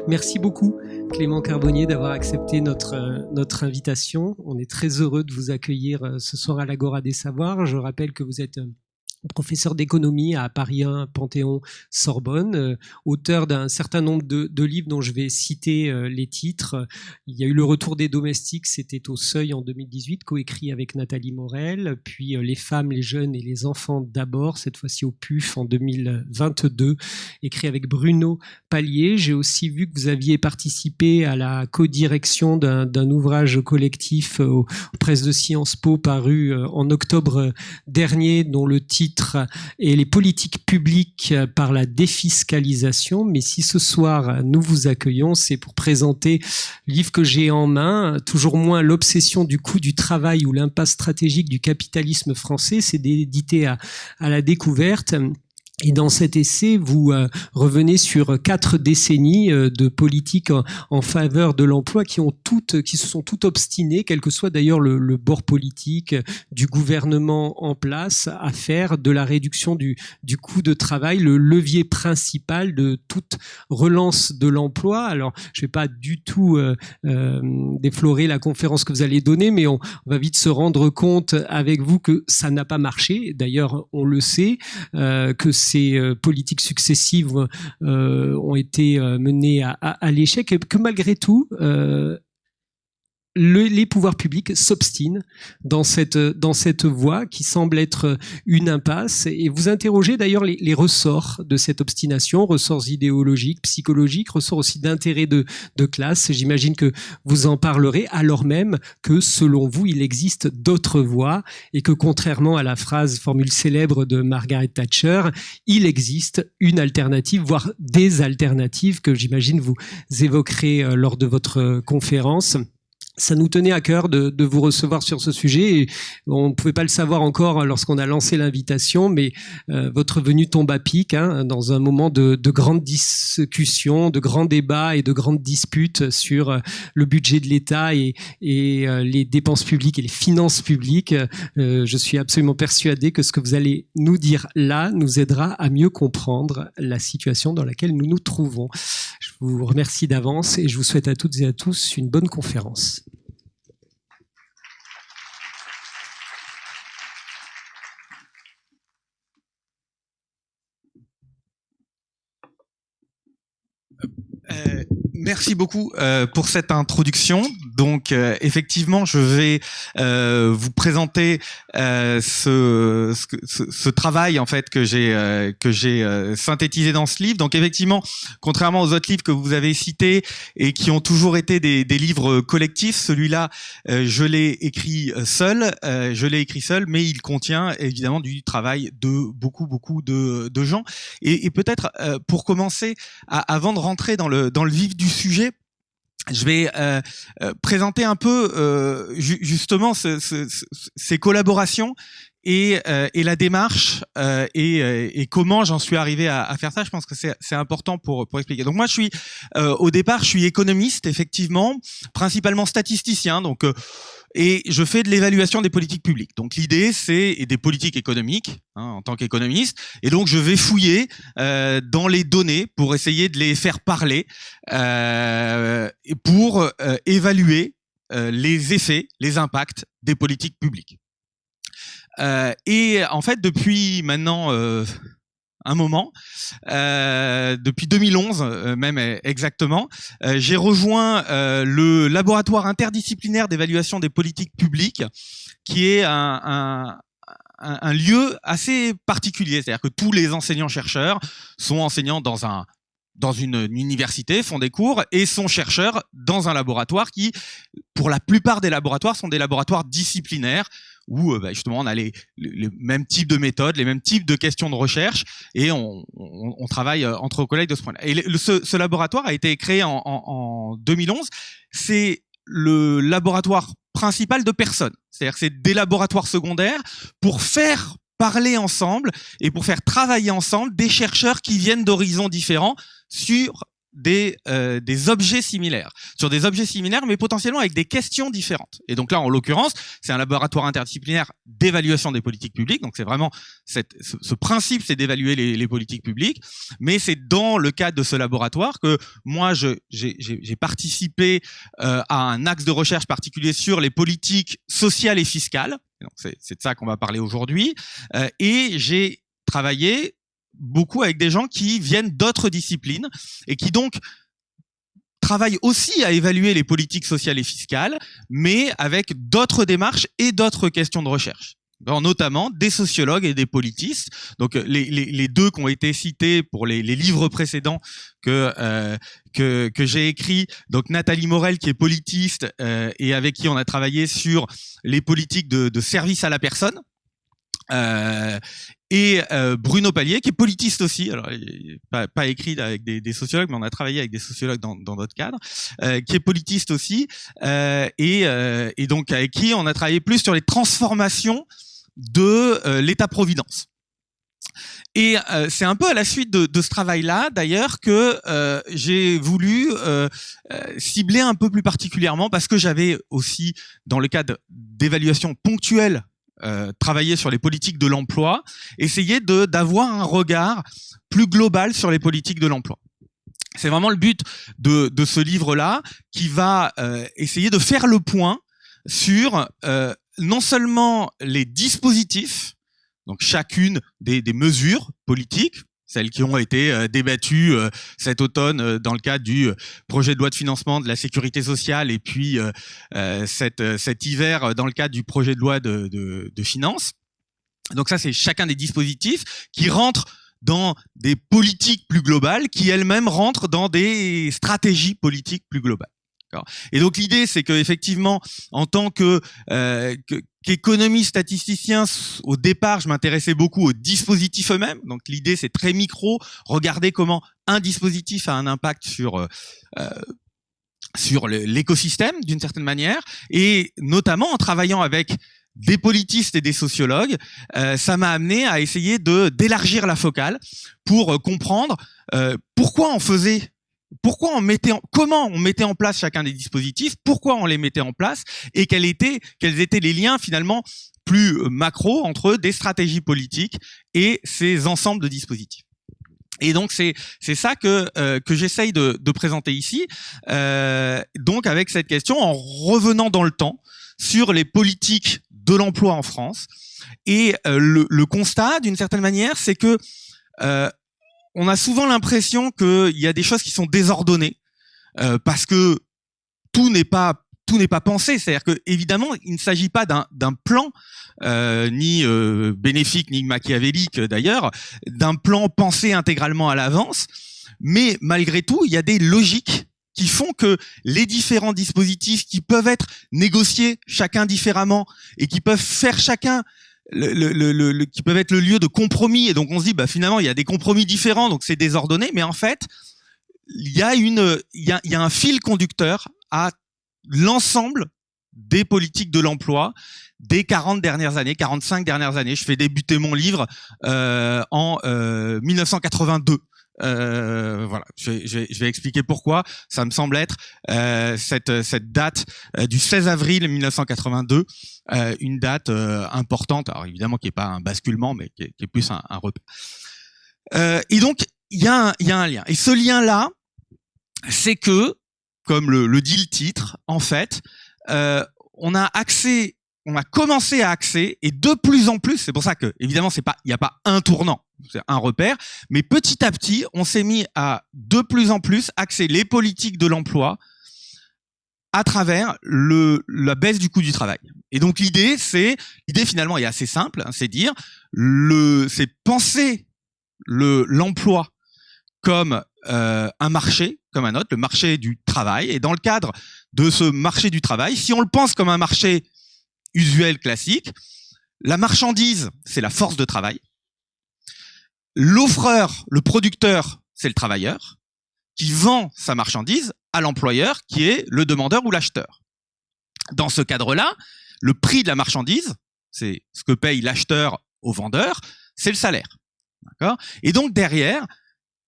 Merci beaucoup, Clément Carbonnier, d'avoir accepté notre invitation. On est très heureux de vous accueillir ce soir à l'Agora des Savoirs. Je rappelle que vous êtes professeur d'économie à Paris 1, Panthéon, Sorbonne, auteur d'un certain nombre de livres dont je vais citer les titres. Il y a eu Le Retour des domestiques, c'était au Seuil en 2018, coécrit avec Nathalie Morel, puis Les femmes, les jeunes et les enfants d'abord, cette fois-ci au PUF en 2022, écrit avec Bruno Palier. J'ai aussi vu que vous aviez participé à la codirection d'un ouvrage collectif aux presses de Sciences Po paru en octobre dernier, dont le titre et les politiques publiques par la défiscalisation. Mais si ce soir nous vous accueillons, c'est pour présenter le livre que j'ai en main, toujours moins l'obsession du coût du travail ou l'impasse stratégique du capitalisme français. C'est édité à la Découverte. Et dans cet essai, vous revenez sur 4 décennies de politique en faveur de l'emploi qui se sont toutes obstinées, quel que soit d'ailleurs le bord politique du gouvernement en place, à faire de la réduction du coût de travail le levier principal de toute relance de l'emploi. Alors, je vais pas du tout déflorer la conférence que vous allez donner, mais on va vite se rendre compte avec vous que ça n'a pas marché. D'ailleurs, on le sait, que ces politiques successives ont été menées à l'échec, et que malgré tout, les pouvoirs publics s'obstinent dans cette voie qui semble être une impasse. Et vous interrogez d'ailleurs les ressorts de cette obstination, ressorts idéologiques, psychologiques, ressorts aussi d'intérêt de classe. J'imagine que vous en parlerez, alors même que, selon vous, il existe d'autres voies et que, contrairement à la formule célèbre de Margaret Thatcher, il existe une alternative, voire des alternatives que j'imagine vous évoquerez lors de votre conférence. Ça nous tenait à cœur de vous recevoir sur ce sujet, et on ne pouvait pas le savoir encore lorsqu'on a lancé l'invitation, mais votre venue tombe à pic, dans un moment de grande discussion, de grands débats et de grandes disputes sur le budget de l'État et les dépenses publiques et les finances publiques. Je suis absolument persuadé que ce que vous allez nous dire là nous aidera à mieux comprendre la situation dans laquelle nous nous trouvons. Je vous remercie d'avance et je vous souhaite à toutes et à tous une bonne conférence. Merci beaucoup pour cette introduction. Donc effectivement, je vais vous présenter ce travail en fait que j'ai synthétisé dans ce livre. Donc effectivement, contrairement aux autres livres que vous avez cités et qui ont toujours été des livres collectifs, celui-là je l'ai écrit seul, mais il contient évidemment du travail de beaucoup de gens. Et peut-être pour commencer, avant de rentrer dans le vif du sujet, je vais présenter un peu justement ces collaborations et la démarche et comment j'en suis arrivé à faire ça. Je pense que c'est important pour expliquer. Donc moi, je suis au départ, je suis économiste, effectivement, principalement statisticien. Donc et je fais de l'évaluation des politiques publiques. Donc l'idée, c'est des politiques économiques en tant qu'économiste. Et donc je vais fouiller dans les données pour essayer de les faire parler et pour évaluer les effets, les impacts des politiques publiques. Et en fait, depuis maintenant un moment, depuis 2011 même exactement, j'ai rejoint le laboratoire interdisciplinaire d'évaluation des politiques publiques, qui est un lieu assez particulier. C'est-à-dire que tous les enseignants-chercheurs sont enseignants dans une université, font des cours, et sont chercheurs dans un laboratoire qui, pour la plupart des laboratoires, sont des laboratoires disciplinaires, où justement on a les mêmes types de méthodes, les mêmes types de questions de recherche, et on travaille entre collègues de ce point-là. Et ce laboratoire a été créé en 2011. C'est le laboratoire principal de personnes. C'est-à-dire que c'est des laboratoires secondaires pour faire parler ensemble et pour faire travailler ensemble des chercheurs qui viennent d'horizons différents sur des objets similaires, mais potentiellement avec des questions différentes. Et donc là, en l'occurrence, c'est un laboratoire interdisciplinaire d'évaluation des politiques publiques. Donc c'est vraiment ce principe, c'est d'évaluer les politiques publiques. Mais c'est dans le cadre de ce laboratoire que moi, j'ai participé à un axe de recherche particulier sur les politiques sociales et fiscales. Donc c'est de ça qu'on va parler aujourd'hui. Et j'ai travaillé beaucoup avec des gens qui viennent d'autres disciplines et qui donc travaillent aussi à évaluer les politiques sociales et fiscales, mais avec d'autres démarches et d'autres questions de recherche. Alors, notamment des sociologues et des politistes. Donc les deux qui ont été cités pour les livres précédents que j'ai écrits. Donc Nathalie Morel qui est politiste et avec qui on a travaillé sur les politiques de service à la personne. Et Bruno Palier qui est politiste aussi, alors pas écrit avec des sociologues, mais on a travaillé avec des sociologues dans d'autres cadres, qui est politiste aussi, et donc avec qui on a travaillé plus sur les transformations de l'État-providence. Et c'est un peu à la suite de ce travail-là, d'ailleurs, que j'ai voulu cibler un peu plus particulièrement, parce que j'avais aussi, dans le cadre d'évaluation ponctuelle, travailler sur les politiques de l'emploi, essayer d'avoir un regard plus global sur les politiques de l'emploi. C'est vraiment le but de ce livre-là, qui va essayer de faire le point sur non seulement les dispositifs, donc chacune des mesures politiques, celles qui ont été débattues cet automne dans le cadre du projet de loi de financement de la sécurité sociale, et puis cet hiver dans le cadre du projet de loi de finances. Donc ça, c'est chacun des dispositifs qui rentrent dans des politiques plus globales, qui elles-mêmes rentrent dans des stratégies politiques plus globales. Et donc l'idée, c'est que effectivement, en tant qu'économiste statisticien, au départ, je m'intéressais beaucoup aux dispositifs eux-mêmes. Donc l'idée, c'est très micro, regarder comment un dispositif a un impact sur l'écosystème d'une certaine manière, et notamment en travaillant avec des politistes et des sociologues, ça m'a amené à essayer d'élargir la focale pour comprendre comment on mettait en place chacun des dispositifs, pourquoi on les mettait en place, et quels étaient les liens finalement plus macro entre des stratégies politiques et ces ensembles de dispositifs. Et donc c'est ça que j'essaye de présenter ici, donc avec cette question, en revenant dans le temps sur les politiques de l'emploi en France. Et le constat, d'une certaine manière, c'est que on a souvent l'impression qu'il y a des choses qui sont désordonnées, parce que tout n'est pas pensé. C'est-à-dire que évidemment, il ne s'agit pas d'un plan ni bénéfique ni machiavélique d'ailleurs, d'un plan pensé intégralement à l'avance, mais malgré tout, il y a des logiques qui font que les différents dispositifs qui peuvent être négociés chacun différemment et qui peuvent faire chacun qui peuvent être le lieu de compromis, et donc on se dit finalement il y a des compromis différents, donc c'est désordonné, mais en fait il y a un fil conducteur à l'ensemble des politiques de l'emploi des 45 dernières années. Je fais débuter mon livre en 1982. Voilà, je vais expliquer pourquoi. Ça me semble être cette date du 16 avril 1982, une date importante. Alors évidemment qui est pas un basculement, mais qui est plus un repère. Et donc il y a un lien. Et ce lien-là, c'est que, comme le dit le titre, en fait, on a commencé à axer, et de plus en plus, c'est pour ça que évidemment il n'y a pas un tournant, c'est un repère, mais petit à petit, on s'est mis à de plus en plus axer les politiques de l'emploi à travers la baisse du coût du travail. Et donc l'idée finalement est assez simple, c'est c'est penser l'emploi comme un marché, comme un autre, le marché du travail. Et dans le cadre de ce marché du travail, si on le pense comme un marché usuel, classique, la marchandise, c'est la force de travail. L'offreur, le producteur, c'est le travailleur qui vend sa marchandise à l'employeur qui est le demandeur ou l'acheteur. Dans ce cadre-là, le prix de la marchandise, c'est ce que paye l'acheteur au vendeur, c'est le salaire. D'accord ? Et donc derrière,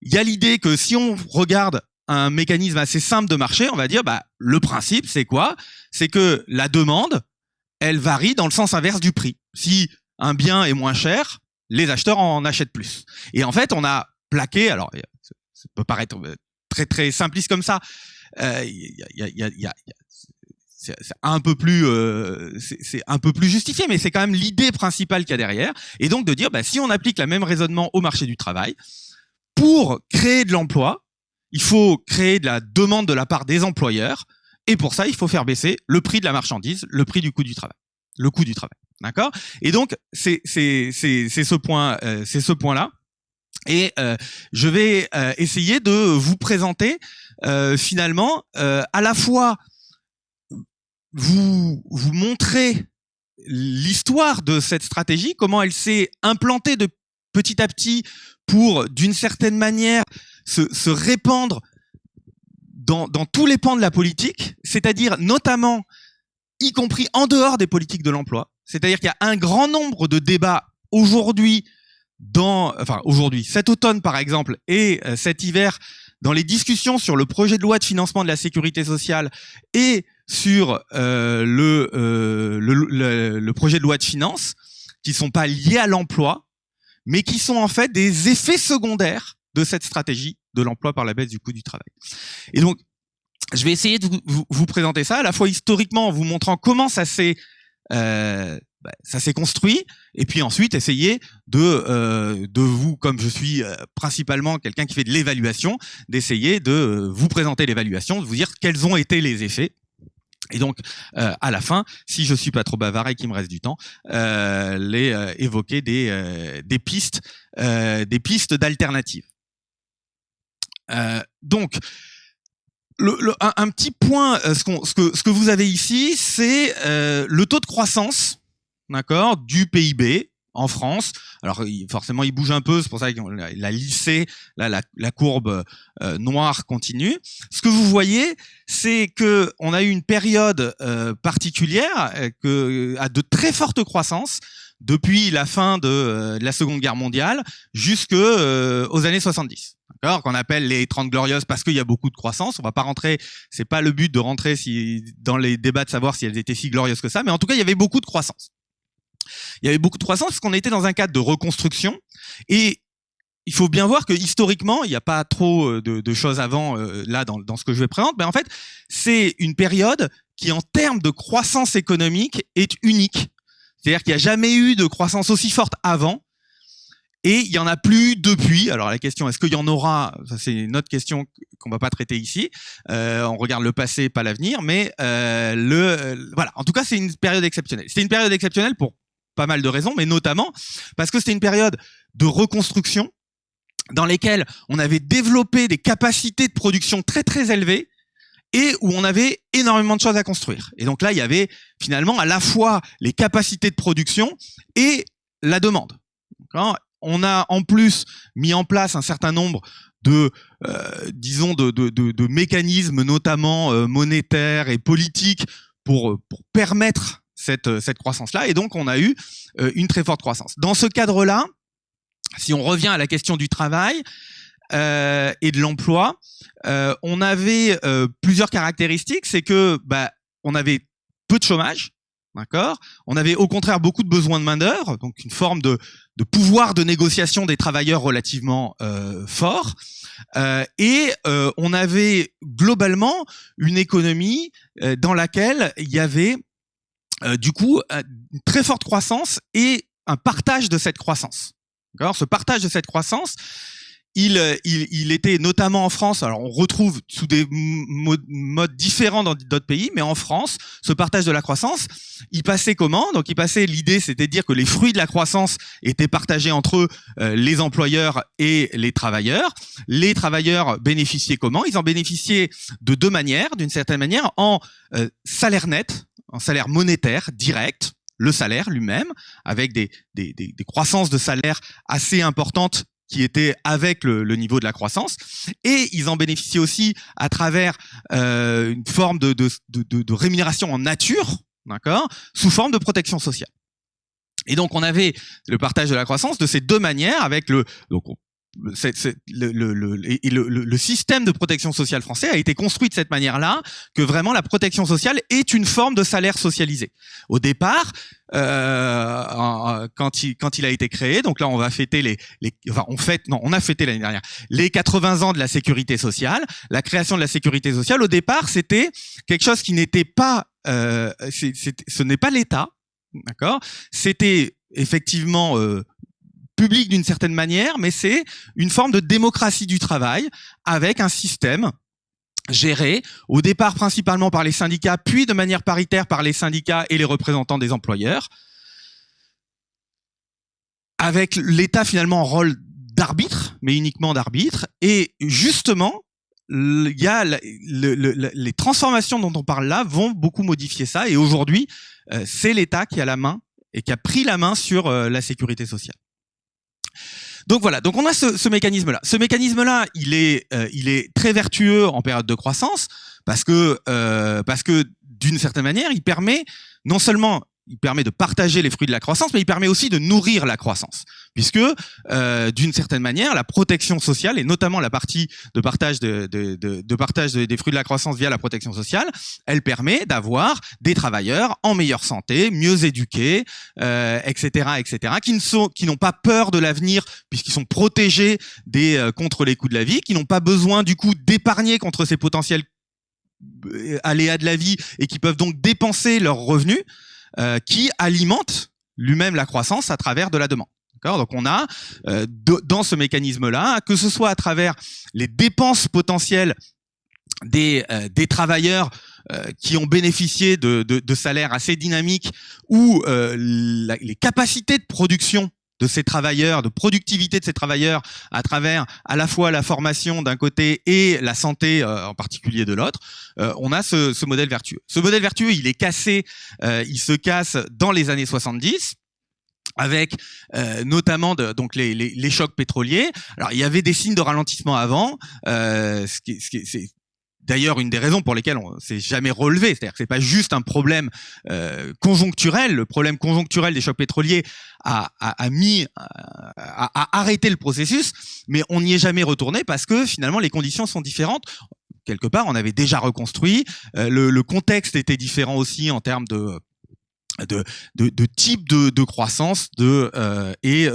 il y a l'idée que si on regarde un mécanisme assez simple de marché, on va dire, le principe, c'est quoi? C'est que la demande, elle varie dans le sens inverse du prix. Si un bien est moins cher, les acheteurs en achètent plus. Et en fait, on a plaqué, alors ça peut paraître très très simpliste comme ça, c'est un peu plus c'est un peu plus justifié, mais c'est quand même l'idée principale qu'il y a derrière. Et donc de dire, si on applique le même raisonnement au marché du travail, pour créer de l'emploi, il faut créer de la demande de la part des employeurs, et pour ça, il faut faire baisser le prix de la marchandise, le prix du coût du travail, le coût du travail, d'accord? Et donc c'est ce point-là. Et je vais essayer de vous présenter finalement à la fois vous montrer l'histoire de cette stratégie, comment elle s'est implantée de petit à petit pour, d'une certaine manière, se répandre dans tous les pans de la politique, c'est-à-dire notamment, y compris en dehors des politiques de l'emploi. C'est-à-dire qu'il y a un grand nombre de débats aujourd'hui, cet automne par exemple, et cet hiver, dans les discussions sur le projet de loi de financement de la sécurité sociale et sur le projet de loi de finances, qui sont pas liés à l'emploi, mais qui sont en fait des effets secondaires de cette stratégie de l'emploi par la baisse du coût du travail. Et donc, je vais essayer de vous présenter ça, à la fois historiquement en vous montrant comment ça s'est construit, et puis ensuite essayer de vous, comme je suis principalement quelqu'un qui fait de l'évaluation, d'essayer de vous présenter l'évaluation, de vous dire quels ont été les effets. Et donc, à la fin, si je suis pas trop bavard et qu'il me reste du temps, évoquer des pistes d'alternatives. Donc, un petit point, ce que vous avez ici, c'est le taux de croissance, d'accord, du PIB en France. Alors forcément, il bouge un peu, c'est pour ça qu'il a lissé là, la courbe noire continue. Ce que vous voyez, c'est que on a eu une période particulière à de très fortes croissances depuis la fin de la Seconde Guerre mondiale jusqu'aux années 70. D'accord, qu'on appelle les 30 glorieuses parce qu'il y a beaucoup de croissance. On va pas rentrer, c'est pas le but de rentrer dans les débats de savoir si elles étaient si glorieuses que ça, mais en tout cas, il y avait beaucoup de croissance. Il y avait beaucoup de croissance parce qu'on était dans un cadre de reconstruction, et il faut bien voir que historiquement, il n'y a pas trop de choses avant là dans ce que je vais présenter, mais en fait, c'est une période qui, en termes de croissance économique, est unique. C'est-à-dire qu'il n'y a jamais eu de croissance aussi forte avant, et il y en a plus depuis. Alors la question, est-ce qu'il y en aura? Ça, c'est une autre question qu'on va pas traiter ici. On regarde le passé, pas l'avenir, mais voilà. En tout cas, c'est une période exceptionnelle. C'est une période exceptionnelle pour pas mal de raisons, mais notamment parce que c'était une période de reconstruction dans lesquelles on avait développé des capacités de production très très élevées et où on avait énormément de choses à construire. Et donc là, il y avait finalement à la fois les capacités de production et la demande. D'accord ? On a en plus mis en place un certain nombre de mécanismes, notamment monétaires et politiques, pour permettre cette croissance-là, et donc on a eu une très forte croissance. Dans ce cadre-là, si on revient à la question du travail et de l'emploi, on avait plusieurs caractéristiques. C'est que on avait peu de chômage, d'accord. On avait au contraire beaucoup de besoins de main-d'œuvre, donc une forme de pouvoir de négociation des travailleurs relativement fort, et on avait globalement une économie dans laquelle il y avait du coup une très forte croissance et un partage de cette croissance. D'accord ? Ce partage de cette croissance, il était notamment en France. Alors on retrouve sous des modes différents dans d'autres pays, mais en France, ce partage de la croissance, il passait comment ? Donc l'idée, c'était de dire que les fruits de la croissance étaient partagés entre les employeurs et les travailleurs. Les travailleurs bénéficiaient comment ? Ils en bénéficiaient de deux manières, d'une certaine manière, en salaire net, en salaire monétaire direct, le salaire lui-même, avec des croissances de salaire assez importantes qui étaient avec le niveau de la croissance, et ils en bénéficiaient aussi à travers une forme de rémunération en nature, d'accord, sous forme de protection sociale. Et donc on avait le partage de la croissance de ces deux manières, avec donc le système de protection sociale français a été construit de cette manière-là, que vraiment la protection sociale est une forme de salaire socialisé. Au départ, quand il a été créé, donc là on va fêter on a fêté l'année dernière les 80 ans de la sécurité sociale. La création de la sécurité sociale, au départ, c'était quelque chose qui n'était pas, ce n'est pas l'État, d'accord. C'était effectivement public d'une certaine manière, mais c'est une forme de démocratie du travail avec un système géré au départ principalement par les syndicats, puis de manière paritaire par les syndicats et les représentants des employeurs, avec l'État finalement en rôle d'arbitre, mais uniquement d'arbitre. Et justement, il y a les transformations dont on parle là vont beaucoup modifier ça. Et aujourd'hui, c'est l'État qui a la main et qui a pris la main sur la sécurité sociale. Donc voilà, donc on a ce mécanisme-là. Ce mécanisme-là, il est très vertueux en période de croissance parce que d'une certaine manière, il permet non seulement de partager les fruits de la croissance, mais il permet aussi de nourrir la croissance, puisque d'une certaine manière, la protection sociale et notamment la partie de partage des fruits de la croissance via la protection sociale, elle permet d'avoir des travailleurs en meilleure santé, mieux éduqués, etc., qui n'ont pas peur de l'avenir puisqu'ils sont protégés contre les coups de la vie, qui n'ont pas besoin du coup d'épargner contre ces potentiels aléas de la vie et qui peuvent donc dépenser leurs revenus. Qui alimente lui-même la croissance à travers de la demande. D'accord ? Donc on a dans ce mécanisme-là, que ce soit à travers les dépenses potentielles des travailleurs qui ont bénéficié de salaires assez dynamiques ou les capacités de production de ces travailleurs, de productivité de ces travailleurs à travers à la fois la formation d'un côté et la santé en particulier de l'autre, on a ce modèle vertueux. Ce modèle vertueux, il est cassé, il se casse dans les années 70 avec notamment donc les chocs pétroliers. Alors il y avait des signes de ralentissement avant, c'est d'ailleurs une des raisons pour lesquelles on s'est jamais relevé, c'est-à-dire que c'est pas juste un problème conjoncturel. Le problème conjoncturel des chocs pétroliers a arrêté le processus, mais on n'y est jamais retourné parce que finalement les conditions sont différentes. Quelque part, on avait déjà reconstruit, le contexte était différent aussi en termes de type de croissance et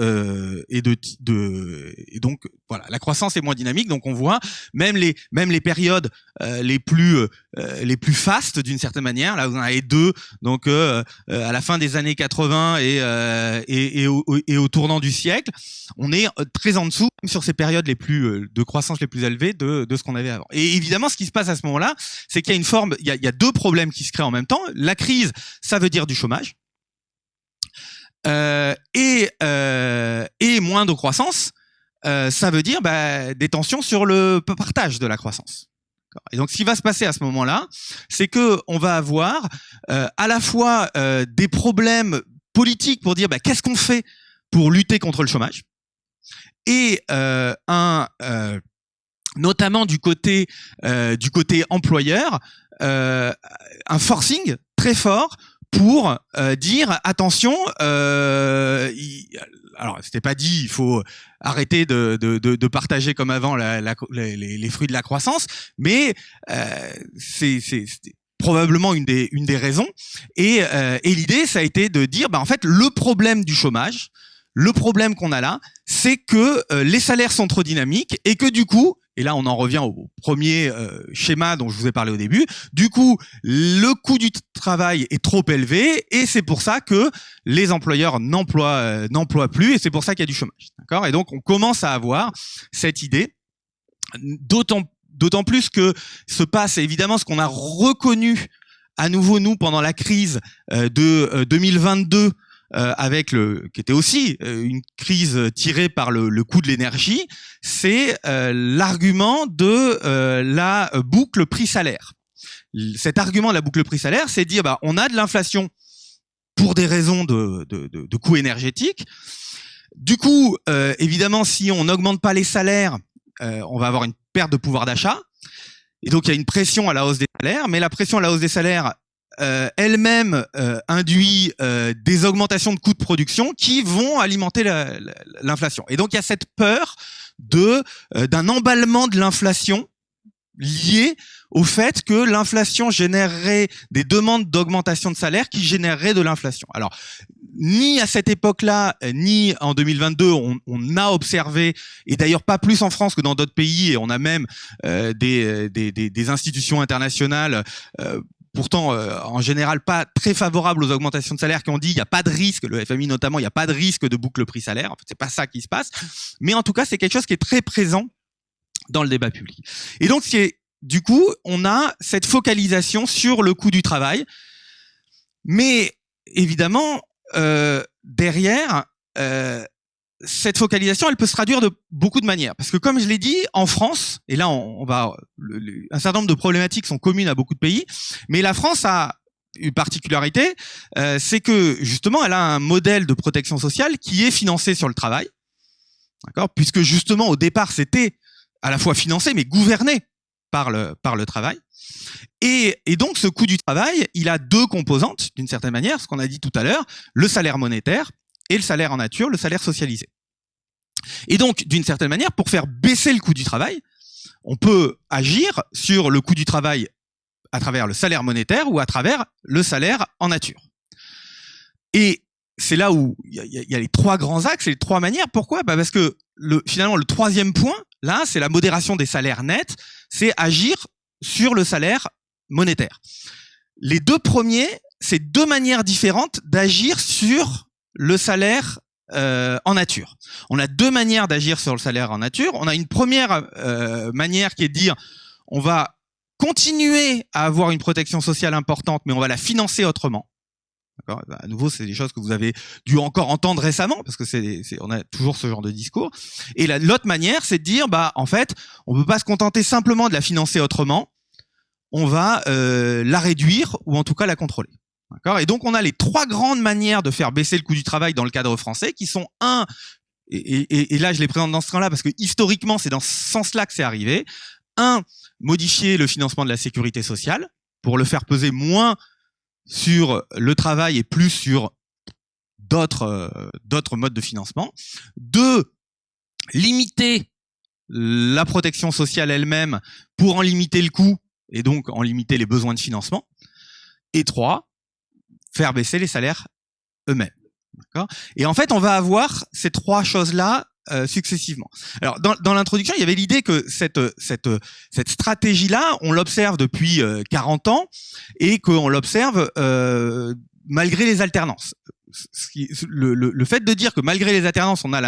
donc voilà, la croissance est moins dynamique, donc on voit même les périodes les plus fastes d'une certaine manière, là vous en avez deux, donc à la fin des années 80 et au tournant du siècle, on est très en dessous même sur ces périodes de croissance les plus élevées de ce qu'on avait avant. Et évidemment, ce qui se passe à ce moment-là, c'est qu'il y a il y a deux problèmes qui se créent en même temps. La crise, ça veut dire du chômage. Et moins de croissance, ça veut dire des tensions sur le partage de la croissance. Et donc, ce qui va se passer à ce moment-là, c'est que on va avoir à la fois des problèmes politiques pour dire qu'est-ce qu'on fait pour lutter contre le chômage, et notamment du côté employeur, un forcing très fort pour dire attention, alors c'était pas dit il faut arrêter de partager comme avant les fruits de la croissance, mais c'est probablement une des raisons, et l'idée ça a été de dire en fait le problème du chômage, le problème qu'on a là, c'est que les salaires sont trop dynamiques et que du coup, et là on en revient au premier schéma dont je vous ai parlé au début, du coup le coût du travail est trop élevé et c'est pour ça que les employeurs n'emploient plus et c'est pour ça qu'il y a du chômage. D'accord ? Et donc on commence à avoir cette idée, d'autant plus que se passe évidemment ce qu'on a reconnu à nouveau nous pendant la crise de 2022, qui était aussi une crise tirée par le coût de l'énergie, c'est l'argument de la boucle prix-salaire. Cet argument de la boucle prix-salaire, c'est dire on a de l'inflation pour des raisons de coûts énergétiques. Du coup, évidemment, si on n'augmente pas les salaires, on va avoir une perte de pouvoir d'achat. Et donc, il y a une pression à la hausse des salaires, mais la pression à la hausse des salaires elle-même induit des augmentations de coûts de production qui vont alimenter l'inflation. Et donc il y a cette peur d'un emballement de l'inflation lié au fait que l'inflation générerait des demandes d'augmentation de salaire qui généreraient de l'inflation. Alors, ni à cette époque-là, ni en 2022, on a observé, et d'ailleurs pas plus en France que dans d'autres pays, et on a même des institutions internationales pourtant en général pas très favorables aux augmentations de salaire, qui ont dit il n'y a pas de risque, le FMI notamment, il n'y a pas de risque de boucle prix-salaire. En fait, c'est pas ça qui se passe, mais en tout cas c'est quelque chose qui est très présent dans le débat public. Et donc du coup on a cette focalisation sur le coût du travail, mais évidemment derrière cette focalisation, elle peut se traduire de beaucoup de manières. Parce que comme je l'ai dit, en France, et là un certain nombre de problématiques sont communes à beaucoup de pays, mais la France a une particularité, c'est que justement, elle a un modèle de protection sociale qui est financé sur le travail, d'accord ? Puisque justement, au départ, c'était à la fois financé, mais gouverné par le travail. Et donc, ce coût du travail, il a deux composantes, d'une certaine manière, ce qu'on a dit tout à l'heure, le salaire monétaire et le salaire en nature, le salaire socialisé. Et donc, d'une certaine manière, pour faire baisser le coût du travail, on peut agir sur le coût du travail à travers le salaire monétaire ou à travers le salaire en nature. Et c'est là où il y a les trois grands axes et les trois manières. Pourquoi ? Parce que finalement, le troisième point, là, c'est la modération des salaires nets, c'est agir sur le salaire monétaire. Les deux premiers, c'est deux manières différentes d'agir sur le salaire en nature. On a deux manières d'agir sur le salaire en nature. On a une première manière qui est de dire on va continuer à avoir une protection sociale importante, mais on va la financer autrement. D'accord ? À nouveau, c'est des choses que vous avez dû encore entendre récemment, parce que on a toujours ce genre de discours. Et l'autre manière, c'est de dire, en fait, on ne peut pas se contenter simplement de la financer autrement. On va la réduire ou en tout cas la contrôler. D'accord ? Et donc, on a les trois grandes manières de faire baisser le coût du travail dans le cadre français, qui sont et là, je les présente dans ce sens-là parce que historiquement, c'est dans ce sens-là que c'est arrivé. Modifier le financement de la sécurité sociale pour le faire peser moins sur le travail et plus sur d'autres modes de financement. 2, limiter la protection sociale elle-même pour en limiter le coût et donc en limiter les besoins de financement. Et 3, faire baisser les salaires eux-mêmes. D'accord ? Et en fait, on va avoir ces trois choses-là successivement. Alors, dans l'introduction, il y avait l'idée que cette stratégie-là, on l'observe depuis 40 ans et qu'on l'observe malgré les alternances. Le fait de dire que malgré les alternances, on a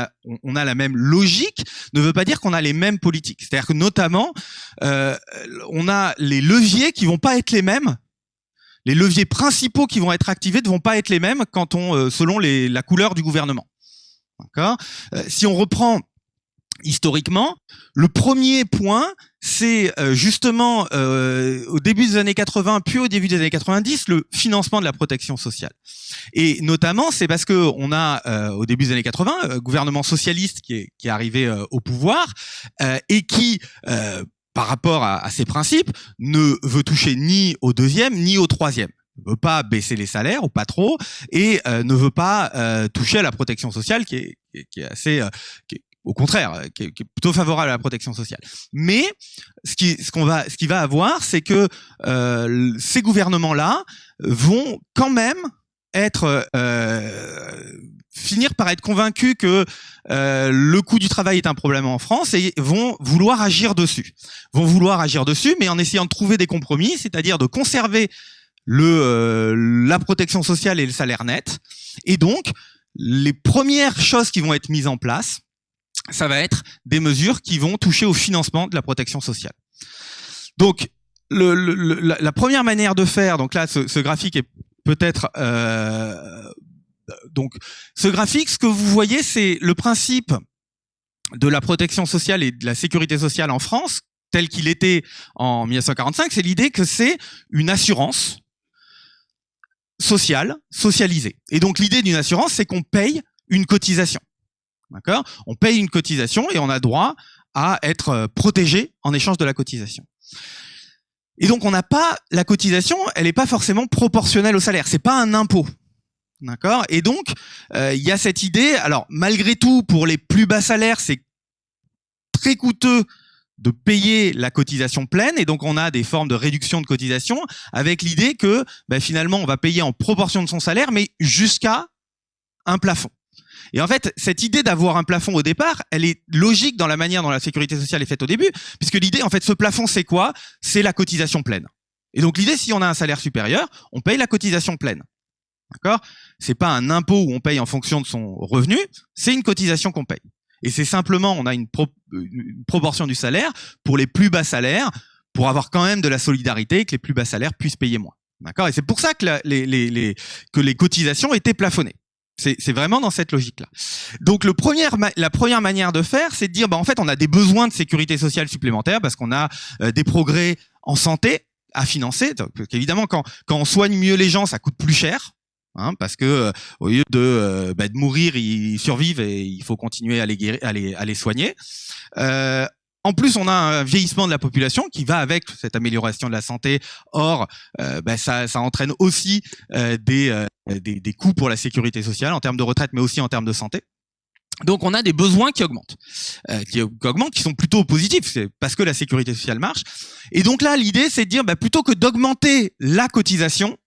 la même logique ne veut pas dire qu'on a les mêmes politiques. C'est-à-dire que notamment, on a les leviers qui vont pas être les mêmes. Les leviers principaux qui vont être activés ne vont pas être les mêmes selon la couleur du gouvernement. D'accord ? Si on reprend historiquement, le premier point, c'est justement au début des années 80 puis au début des années 90 le financement de la protection sociale. Et notamment, c'est parce que on a au début des années 80 gouvernement socialiste qui est arrivé au pouvoir et qui par rapport à ces principes, ne veut toucher ni au deuxième ni au troisième. Ne veut pas baisser les salaires ou pas trop, et ne veut pas toucher à la protection sociale qui est assez, au contraire, qui est plutôt favorable à la protection sociale. Mais ce qui va avoir, c'est que ces gouvernements-là vont quand même finir par être convaincus que le coût du travail est un problème en France et vont vouloir agir dessus. Mais en essayant de trouver des compromis, c'est-à-dire de conserver la protection sociale et le salaire net. Et donc, les premières choses qui vont être mises en place, ça va être des mesures qui vont toucher au financement de la protection sociale. Donc, la première manière de faire, donc là, ce graphique est peut-être donc ce graphique, ce que vous voyez, c'est le principe de la protection sociale et de la sécurité sociale en France, tel qu'il était en 1945. C'est l'idée que c'est une assurance sociale, socialisée. Et donc l'idée d'une assurance, c'est qu'on paye une cotisation. D'accord ? On paye une cotisation et on a droit à être protégé en échange de la cotisation. Et donc la cotisation, elle n'est pas forcément proportionnelle au salaire. C'est pas un impôt. D'accord ? Et donc, il y a cette idée, alors malgré tout, pour les plus bas salaires, c'est très coûteux de payer la cotisation pleine, et donc on a des formes de réduction de cotisation avec l'idée que finalement on va payer en proportion de son salaire, mais jusqu'à un plafond. Et en fait, cette idée d'avoir un plafond au départ, elle est logique dans la manière dont la sécurité sociale est faite au début, puisque l'idée, en fait, ce plafond, c'est quoi? C'est la cotisation pleine. Et donc l'idée, si on a un salaire supérieur, on paye la cotisation pleine. D'accord? C'est pas un impôt où on paye en fonction de son revenu, c'est une cotisation qu'on paye. Et c'est simplement, on a une proportion du salaire pour les plus bas salaires, pour avoir quand même de la solidarité et que les plus bas salaires puissent payer moins. D'accord? Et c'est pour ça que les cotisations étaient plafonnées. C'est vraiment dans cette logique-là. Donc la première manière de faire, c'est de dire, en fait, on a des besoins de sécurité sociale supplémentaires parce qu'on a des progrès en santé à financer. Donc, évidemment, quand on soigne mieux les gens, ça coûte plus cher. Parce que au lieu de mourir, ils survivent et il faut continuer à les guérir, à les soigner. En plus, on a un vieillissement de la population qui va avec cette amélioration de la santé. Or, ça entraîne aussi des coûts pour la sécurité sociale en termes de retraite, mais aussi en termes de santé. Donc, on a des besoins qui augmentent, qui sont plutôt positifs, c'est parce que la sécurité sociale marche. Et donc là, l'idée, c'est de dire, plutôt que d'augmenter la cotisation,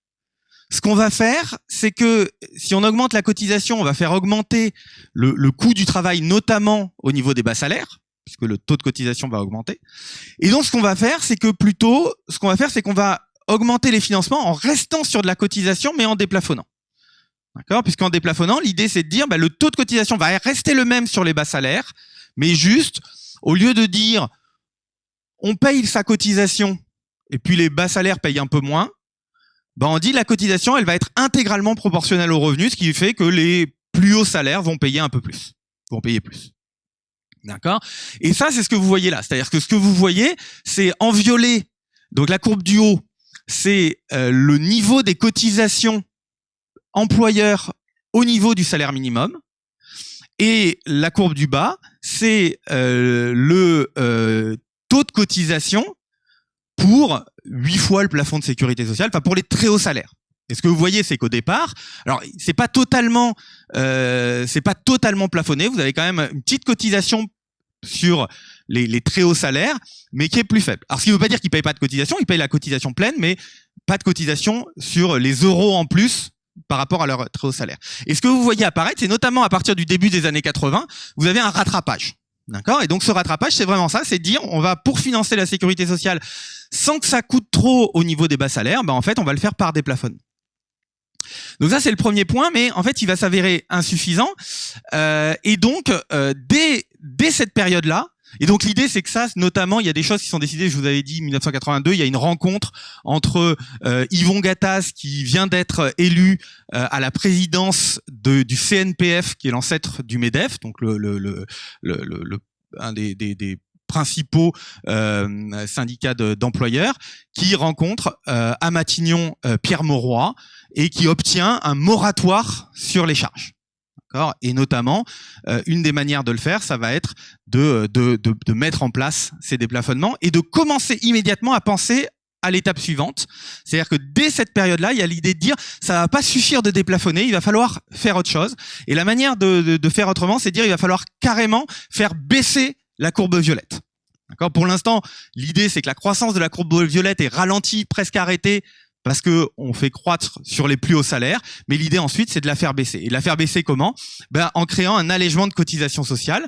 ce qu'on va faire, c'est que si on augmente la cotisation, on va faire augmenter le coût du travail, notamment au niveau des bas salaires, puisque le taux de cotisation va augmenter. Et donc, ce qu'on va faire, c'est qu'on va augmenter les financements en restant sur de la cotisation, mais en déplafonnant. D'accord? Puisqu'en déplafonnant, l'idée, c'est de dire, le taux de cotisation va rester le même sur les bas salaires, mais juste, au lieu de dire, on paye sa cotisation, et puis les bas salaires payent un peu moins, on dit la cotisation, elle va être intégralement proportionnelle au revenu, ce qui fait que les plus hauts salaires vont payer un peu plus, vont payer plus. D'accord? Et ça, c'est ce que vous voyez là. C'est-à-dire que ce que vous voyez, c'est en violet. Donc la courbe du haut, c'est le niveau des cotisations employeurs au niveau du salaire minimum. Et la courbe du bas, c'est le taux de cotisation pour 8 fois le plafond de sécurité sociale, enfin pour les très hauts salaires. Et ce que vous voyez, c'est qu'au départ, alors c'est pas totalement plafonné. Vous avez quand même une petite cotisation sur les très hauts salaires, mais qui est plus faible. Alors ce qui ne veut pas dire qu'ils payent pas de cotisation, ils payent la cotisation pleine, mais pas de cotisation sur les euros en plus par rapport à leur très haut salaire. Et ce que vous voyez apparaître, c'est notamment à partir du début des années 80, vous avez un rattrapage. D'accord? Et donc ce rattrapage, c'est vraiment ça, c'est de dire on va pour financer la sécurité sociale sans que ça coûte trop au niveau des bas salaires, en fait on va le faire par déplafonnement. Donc ça c'est le premier point, mais en fait il va s'avérer insuffisant. Et donc dès cette période-là, et donc l'idée c'est que ça, notamment, il y a des choses qui sont décidées. Je vous avais dit 1982, il y a une rencontre entre Yvon Gattaz qui vient d'être élu à la présidence du CNPF, qui est l'ancêtre du MEDEF, donc un des principaux syndicats d'employeurs, qui rencontre à Matignon Pierre Mauroy et qui obtient un moratoire sur les charges. Et notamment, une des manières de le faire, ça va être de mettre en place ces déplafonnements et de commencer immédiatement à penser à l'étape suivante. C'est-à-dire que dès cette période-là, il y a l'idée de dire ça va pas suffire de déplafonner, il va falloir faire autre chose. Et la manière de faire autrement, c'est de dire il va falloir carrément faire baisser la courbe violette. D'accord ? Pour l'instant, l'idée c'est que la croissance de la courbe violette est ralentie, presque arrêtée, parce que on fait croître sur les plus hauts salaires, mais l'idée ensuite c'est de la faire baisser. Et de la faire baisser comment ? En créant un allègement de cotisation sociale.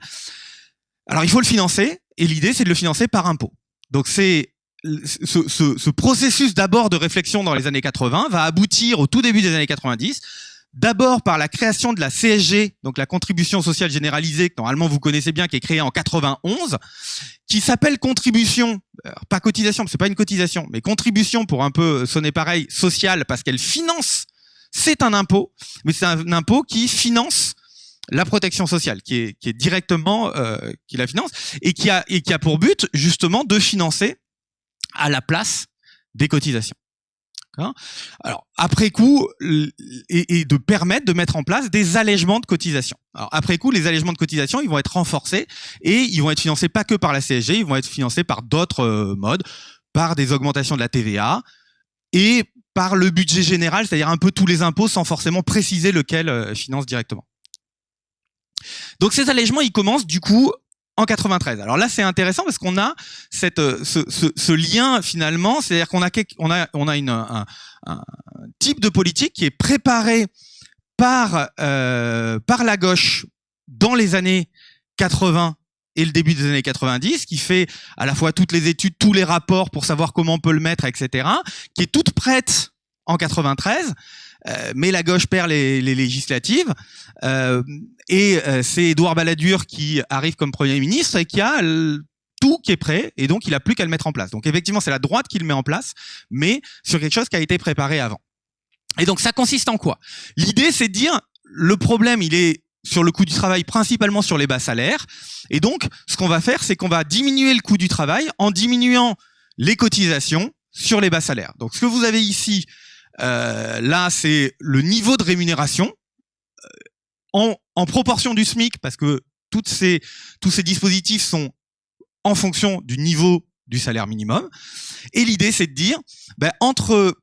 Alors il faut le financer, et l'idée c'est de le financer par impôt. Donc c'est ce processus d'abord de réflexion dans les années 80 va aboutir au tout début des années 90, d'abord par la création de la CSG, donc la contribution sociale généralisée, que normalement vous connaissez bien, qui est créée en 91, qui s'appelle contribution, pas cotisation, c'est pas une cotisation, mais contribution pour un peu sonner pareil, sociale, parce qu'elle finance, c'est un impôt, mais c'est un impôt qui finance la protection sociale, qui est directement, qui la finance, et qui a pour but, justement, de financer à la place des cotisations. Alors, après coup, et de permettre de mettre en place des allègements de cotisation. Alors, après coup, les allègements de cotisation, ils vont être renforcés et ils vont être financés pas que par la CSG, ils vont être financés par d'autres modes, par des augmentations de la TVA et par le budget général, c'est-à-dire un peu tous les impôts sans forcément préciser lequel finance directement. Donc, ces allègements, ils commencent du coup en 93. Alors là, c'est intéressant parce qu'on a ce lien finalement, c'est-à-dire qu'on a un type de politique qui est préparé par la gauche dans les années 80 et le début des années 90, qui fait à la fois toutes les études, tous les rapports pour savoir comment on peut le mettre, etc., qui est toute prête en 93, mais la gauche perd les législatives, et c'est Édouard Balladur qui arrive comme Premier ministre et qui a tout qui est prêt, et donc il a plus qu'à le mettre en place. Donc effectivement, c'est la droite qui le met en place, mais sur quelque chose qui a été préparé avant. Et donc ça consiste en quoi? L'idée, c'est de dire, le problème, il est sur le coût du travail, principalement sur les bas salaires, et donc ce qu'on va faire, c'est qu'on va diminuer le coût du travail en diminuant les cotisations sur les bas salaires. Donc ce que vous avez ici, là, c'est le niveau de rémunération en proportion du SMIC, parce que tous ces dispositifs sont en fonction du niveau du salaire minimum. Et l'idée, c'est de dire,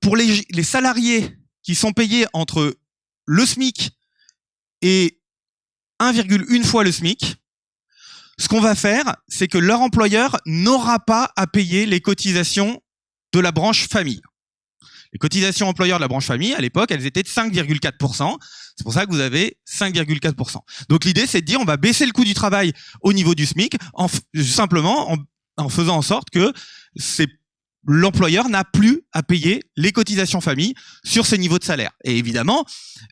pour les salariés qui sont payés entre le SMIC et 1,1 fois le SMIC, ce qu'on va faire, c'est que leur employeur n'aura pas à payer les cotisations de la branche famille. Les cotisations employeurs de la branche famille, à l'époque, elles étaient de 5,4%. C'est pour ça que vous avez 5,4%. Donc l'idée, c'est de dire, on va baisser le coût du travail au niveau du SMIC, simplement en faisant en sorte que l'employeur n'a plus à payer les cotisations famille sur ces niveaux de salaire. Et évidemment,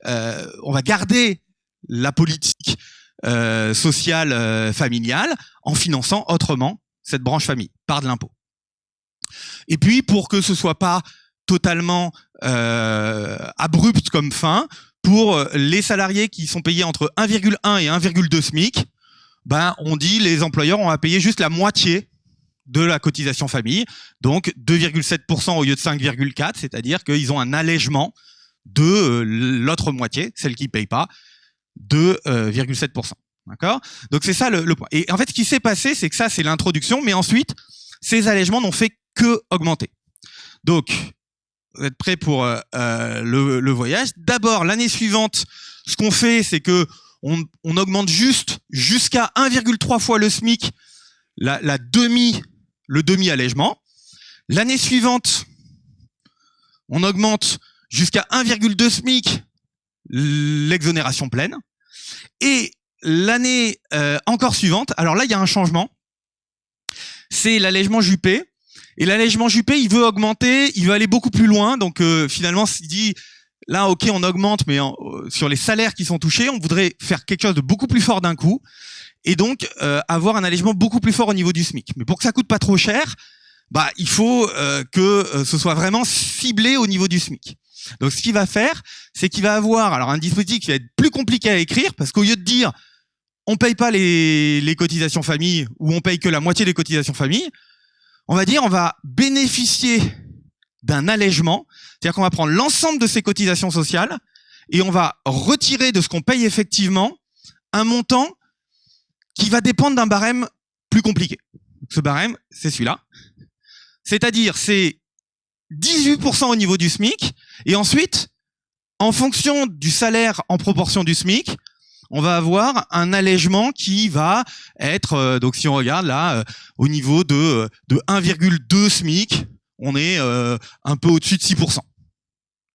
on va garder la politique sociale familiale en finançant autrement cette branche famille, par de l'impôt. Et puis, pour que ce soit pas totalement abrupt comme fin, pour les salariés qui sont payés entre 1,1 et 1,2 SMIC, on dit les employeurs ont à payer juste la moitié de la cotisation famille, donc 2,7% au lieu de 5,4%, c'est-à-dire qu'ils ont un allègement de l'autre moitié, celle qui ne paye pas, de 0,7%. D'accord ? Donc c'est ça le point. Et en fait, ce qui s'est passé, c'est que ça, c'est l'introduction, mais ensuite, ces allègements n'ont fait que augmenter. Donc, vous êtes prêts pour le voyage. D'abord, l'année suivante, ce qu'on fait, c'est que on augmente jusqu'à 1,3 fois le SMIC, le demi-allègement. L'année suivante, on augmente jusqu'à 1,2 SMIC l'exonération pleine. Et l'année encore suivante, alors là, il y a un changement. C'est l'allègement Juppé. Et l'allègement Juppé, il veut augmenter, il veut aller beaucoup plus loin. Donc finalement, il dit, là, ok, on augmente, mais sur les salaires qui sont touchés, on voudrait faire quelque chose de beaucoup plus fort d'un coup. Et donc avoir un allègement beaucoup plus fort au niveau du SMIC. Mais pour que ça coûte pas trop cher, il faut que ce soit vraiment ciblé au niveau du SMIC. Donc ce qu'il va faire, c'est qu'il va avoir un dispositif qui va être plus compliqué à écrire, parce qu'au lieu de dire on paye pas les cotisations famille, ou on paye que la moitié des cotisations famille, on va dire on va bénéficier d'un allègement, c'est-à-dire qu'on va prendre l'ensemble de ces cotisations sociales et on va retirer de ce qu'on paye effectivement un montant qui va dépendre d'un barème plus compliqué. Ce barème, c'est celui-là. C'est-à-dire, c'est 18% au niveau du SMIC, et ensuite, en fonction du salaire en proportion du SMIC, on va avoir un allègement qui va être, donc si on regarde là, au niveau de 1,2 SMIC, on est un peu au-dessus de 6%.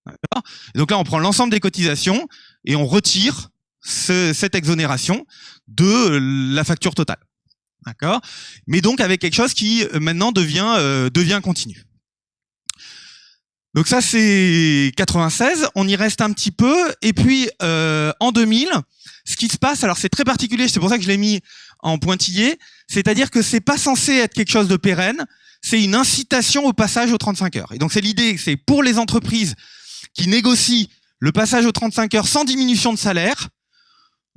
D'accord ? Et donc là, on prend l'ensemble des cotisations et on retire cette exonération de la facture totale. D'accord ? Mais donc avec quelque chose qui maintenant devient continu. Donc ça, c'est 96, on y reste un petit peu, et puis en 2000, ce qui se passe, alors c'est très particulier, c'est pour ça que je l'ai mis en pointillé, c'est-à-dire que c'est pas censé être quelque chose de pérenne, c'est une incitation au passage aux 35 heures. Et donc c'est l'idée, c'est pour les entreprises qui négocient le passage aux 35 heures sans diminution de salaire,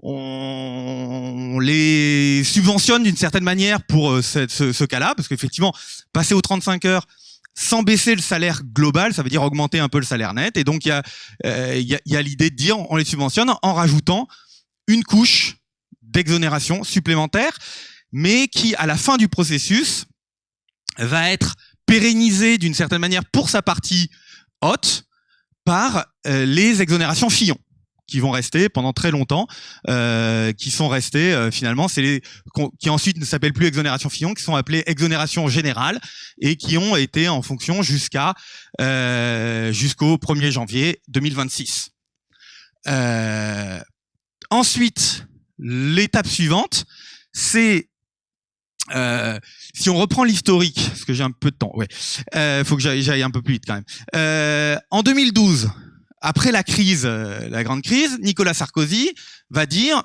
on les subventionne d'une certaine manière pour ce cas-là, parce qu'effectivement, passer aux 35 heures sans baisser le salaire global, ça veut dire augmenter un peu le salaire net. Et donc, il y a l'idée de dire, on les subventionne en rajoutant une couche d'exonération supplémentaire, mais qui, à la fin du processus, va être pérennisée d'une certaine manière pour sa partie haute par les exonérations Fillon, qui vont rester pendant très longtemps, qui sont restés finalement, qui ensuite ne s'appellent plus exonération Fillon, qui sont appelés exonération générale et qui ont été en fonction jusqu'au 1er janvier 2026. Ensuite, l'étape suivante, c'est si on reprend l'historique, parce que j'ai un peu de temps, faut que j'aille un peu plus vite quand même. En 2012, après la crise, la grande crise, Nicolas Sarkozy va dire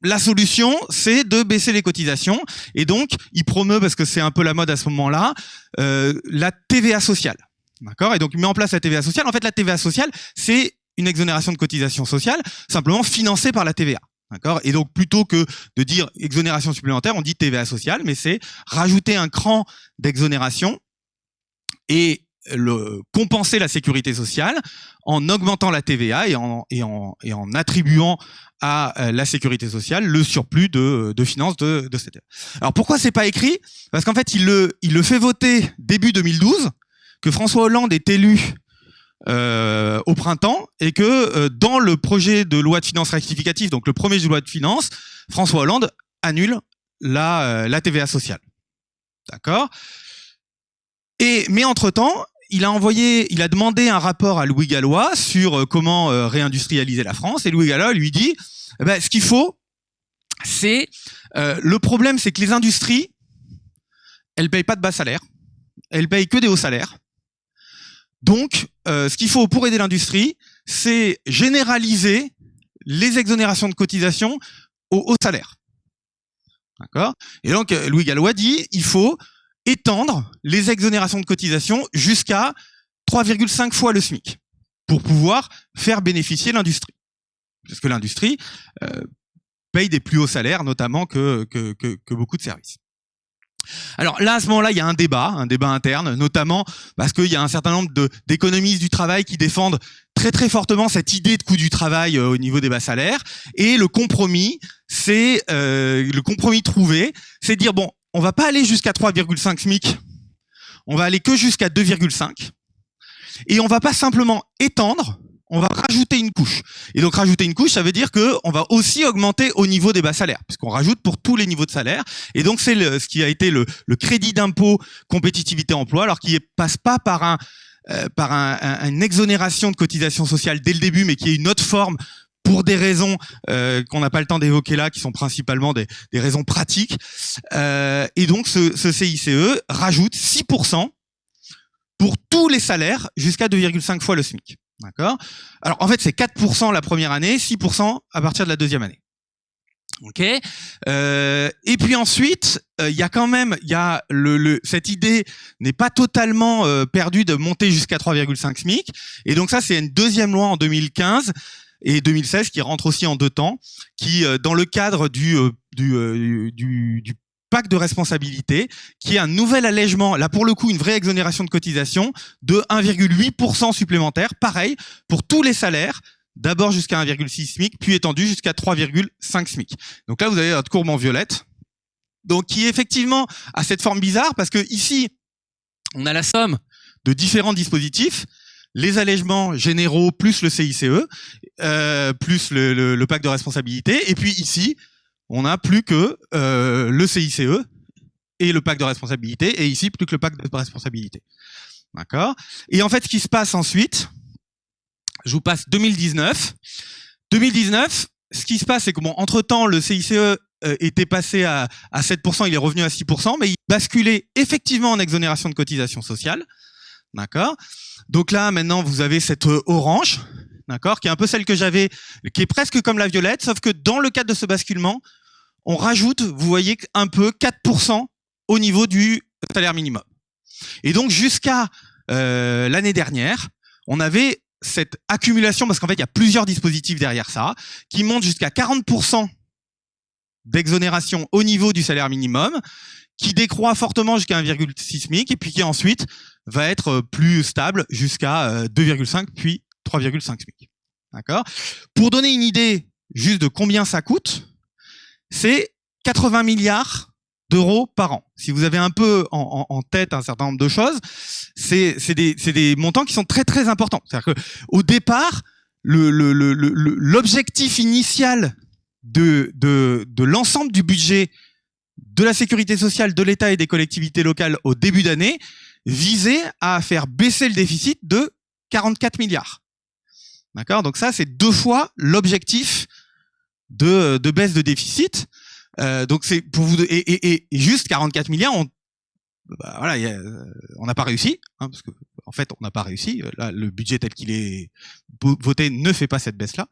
la solution, c'est de baisser les cotisations, et donc il promeut, parce que c'est un peu la mode à ce moment-là, la TVA sociale. D'accord ? Et donc il met en place la TVA sociale. En fait, la TVA sociale, c'est une exonération de cotisation sociale, simplement financée par la TVA. D'accord ? Et donc, plutôt que de dire exonération supplémentaire, on dit TVA sociale, mais c'est rajouter un cran d'exonération et compenser la sécurité sociale en augmentant la TVA et en attribuant à la sécurité sociale le surplus de finances de cette TVA. Alors, pourquoi c'est pas écrit ? Parce qu'en fait, il le fait voter début 2012, que François Hollande est élu au printemps, et que dans le projet de loi de finances rectificative, donc le premier loi de finances, François Hollande annule la TVA sociale. D'accord ? Mais entre-temps, il a demandé un rapport à Louis Gallois sur comment réindustrialiser la France, et Louis Gallois lui dit ce qu'il faut, c'est le problème, c'est que les industries, elles payent pas de bas salaires, elles payent que des hauts salaires. Donc, ce qu'il faut pour aider l'industrie, c'est généraliser les exonérations de cotisation aux hauts salaires. D'accord ? Et donc, Louis Gallois dit, il faut étendre les exonérations de cotisation jusqu'à 3,5 fois le SMIC pour pouvoir faire bénéficier l'industrie. Parce que l'industrie paye des plus hauts salaires, notamment que beaucoup de services. Alors là, à ce moment-là, il y a un débat interne, notamment parce qu'il y a un certain nombre d'économistes du travail qui défendent très très fortement cette idée de coût du travail au niveau des bas salaires. Et le compromis trouvé, c'est de dire bon, on va pas aller jusqu'à 3,5 SMIC, on va aller que jusqu'à 2,5, et on va pas simplement étendre, on va rajouter une couche. Et donc rajouter une couche, ça veut dire que on va aussi augmenter au niveau des bas salaires, puisqu'on rajoute pour tous les niveaux de salaire. Et donc c'est ce qui a été le crédit d'impôt compétitivité emploi, alors qui passe pas par une exonération de cotisation sociale dès le début, mais qui est une autre forme pour des raisons qu'on n'a pas le temps d'évoquer là, qui sont principalement des raisons pratiques. Et donc ce CICE rajoute 6% pour tous les salaires jusqu'à 2,5 fois le SMIC. D'accord ? Alors, en fait, c'est 4% la première année, 6% à partir de la deuxième année. Ok ? Et puis ensuite, cette idée n'est pas totalement perdue de monter jusqu'à 3,5 SMIC. Et donc ça, c'est une deuxième loi en 2015 et 2016 qui rentre aussi en deux temps, qui, dans le cadre du pacte de responsabilité, qui est un nouvel allègement, là pour le coup une vraie exonération de cotisation de 1,8% supplémentaire, pareil, pour tous les salaires, d'abord jusqu'à 1,6 SMIC, puis étendu jusqu'à 3,5 SMIC. Donc là vous avez votre courbe en violette, donc qui effectivement a cette forme bizarre, parce que ici, on a la somme de différents dispositifs, les allègements généraux plus le CICE, plus le pacte de responsabilité, et puis ici, on n'a plus que le CICE et le pacte de responsabilité, et ici plus que le pacte de responsabilité. D'accord ? Et en fait, ce qui se passe ensuite, je vous passe 2019. 2019, ce qui se passe, c'est que bon, entre-temps, le CICE était passé à 7%, il est revenu à 6%, mais il basculait effectivement en exonération de cotisation sociale. D'accord ? Donc là, maintenant, vous avez cette orange, d'accord, qui est un peu celle que j'avais, qui est presque comme la violette, sauf que dans le cadre de ce basculement, on rajoute, vous voyez, un peu 4% au niveau du salaire minimum. Et donc, jusqu'à l'année dernière, on avait cette accumulation, parce qu'en fait, il y a plusieurs dispositifs derrière ça, qui montent jusqu'à 40% d'exonération au niveau du salaire minimum, qui décroît fortement jusqu'à 1,6 SMIC, et puis qui ensuite va être plus stable jusqu'à 2,5, puis 3,5 SMIC. D'accord ? Pour donner une idée juste de combien ça coûte, c'est 80 milliards d'euros par an. Si vous avez un peu en tête un certain nombre de choses, c'est des montants qui sont très très importants. C'est-à-dire que au départ, l'objectif initial de l'ensemble du budget de la sécurité sociale, de l'État et des collectivités locales au début d'année visait à faire baisser le déficit de 44 milliards. D'accord ? Donc ça, c'est 2 fois l'objectif de baisse de déficit. Donc c'est pour vous et juste 44 milliards, on n'a pas réussi, hein, parce que en fait on n'a pas réussi. Là, le budget tel qu'il est voté ne fait pas cette baisse-là.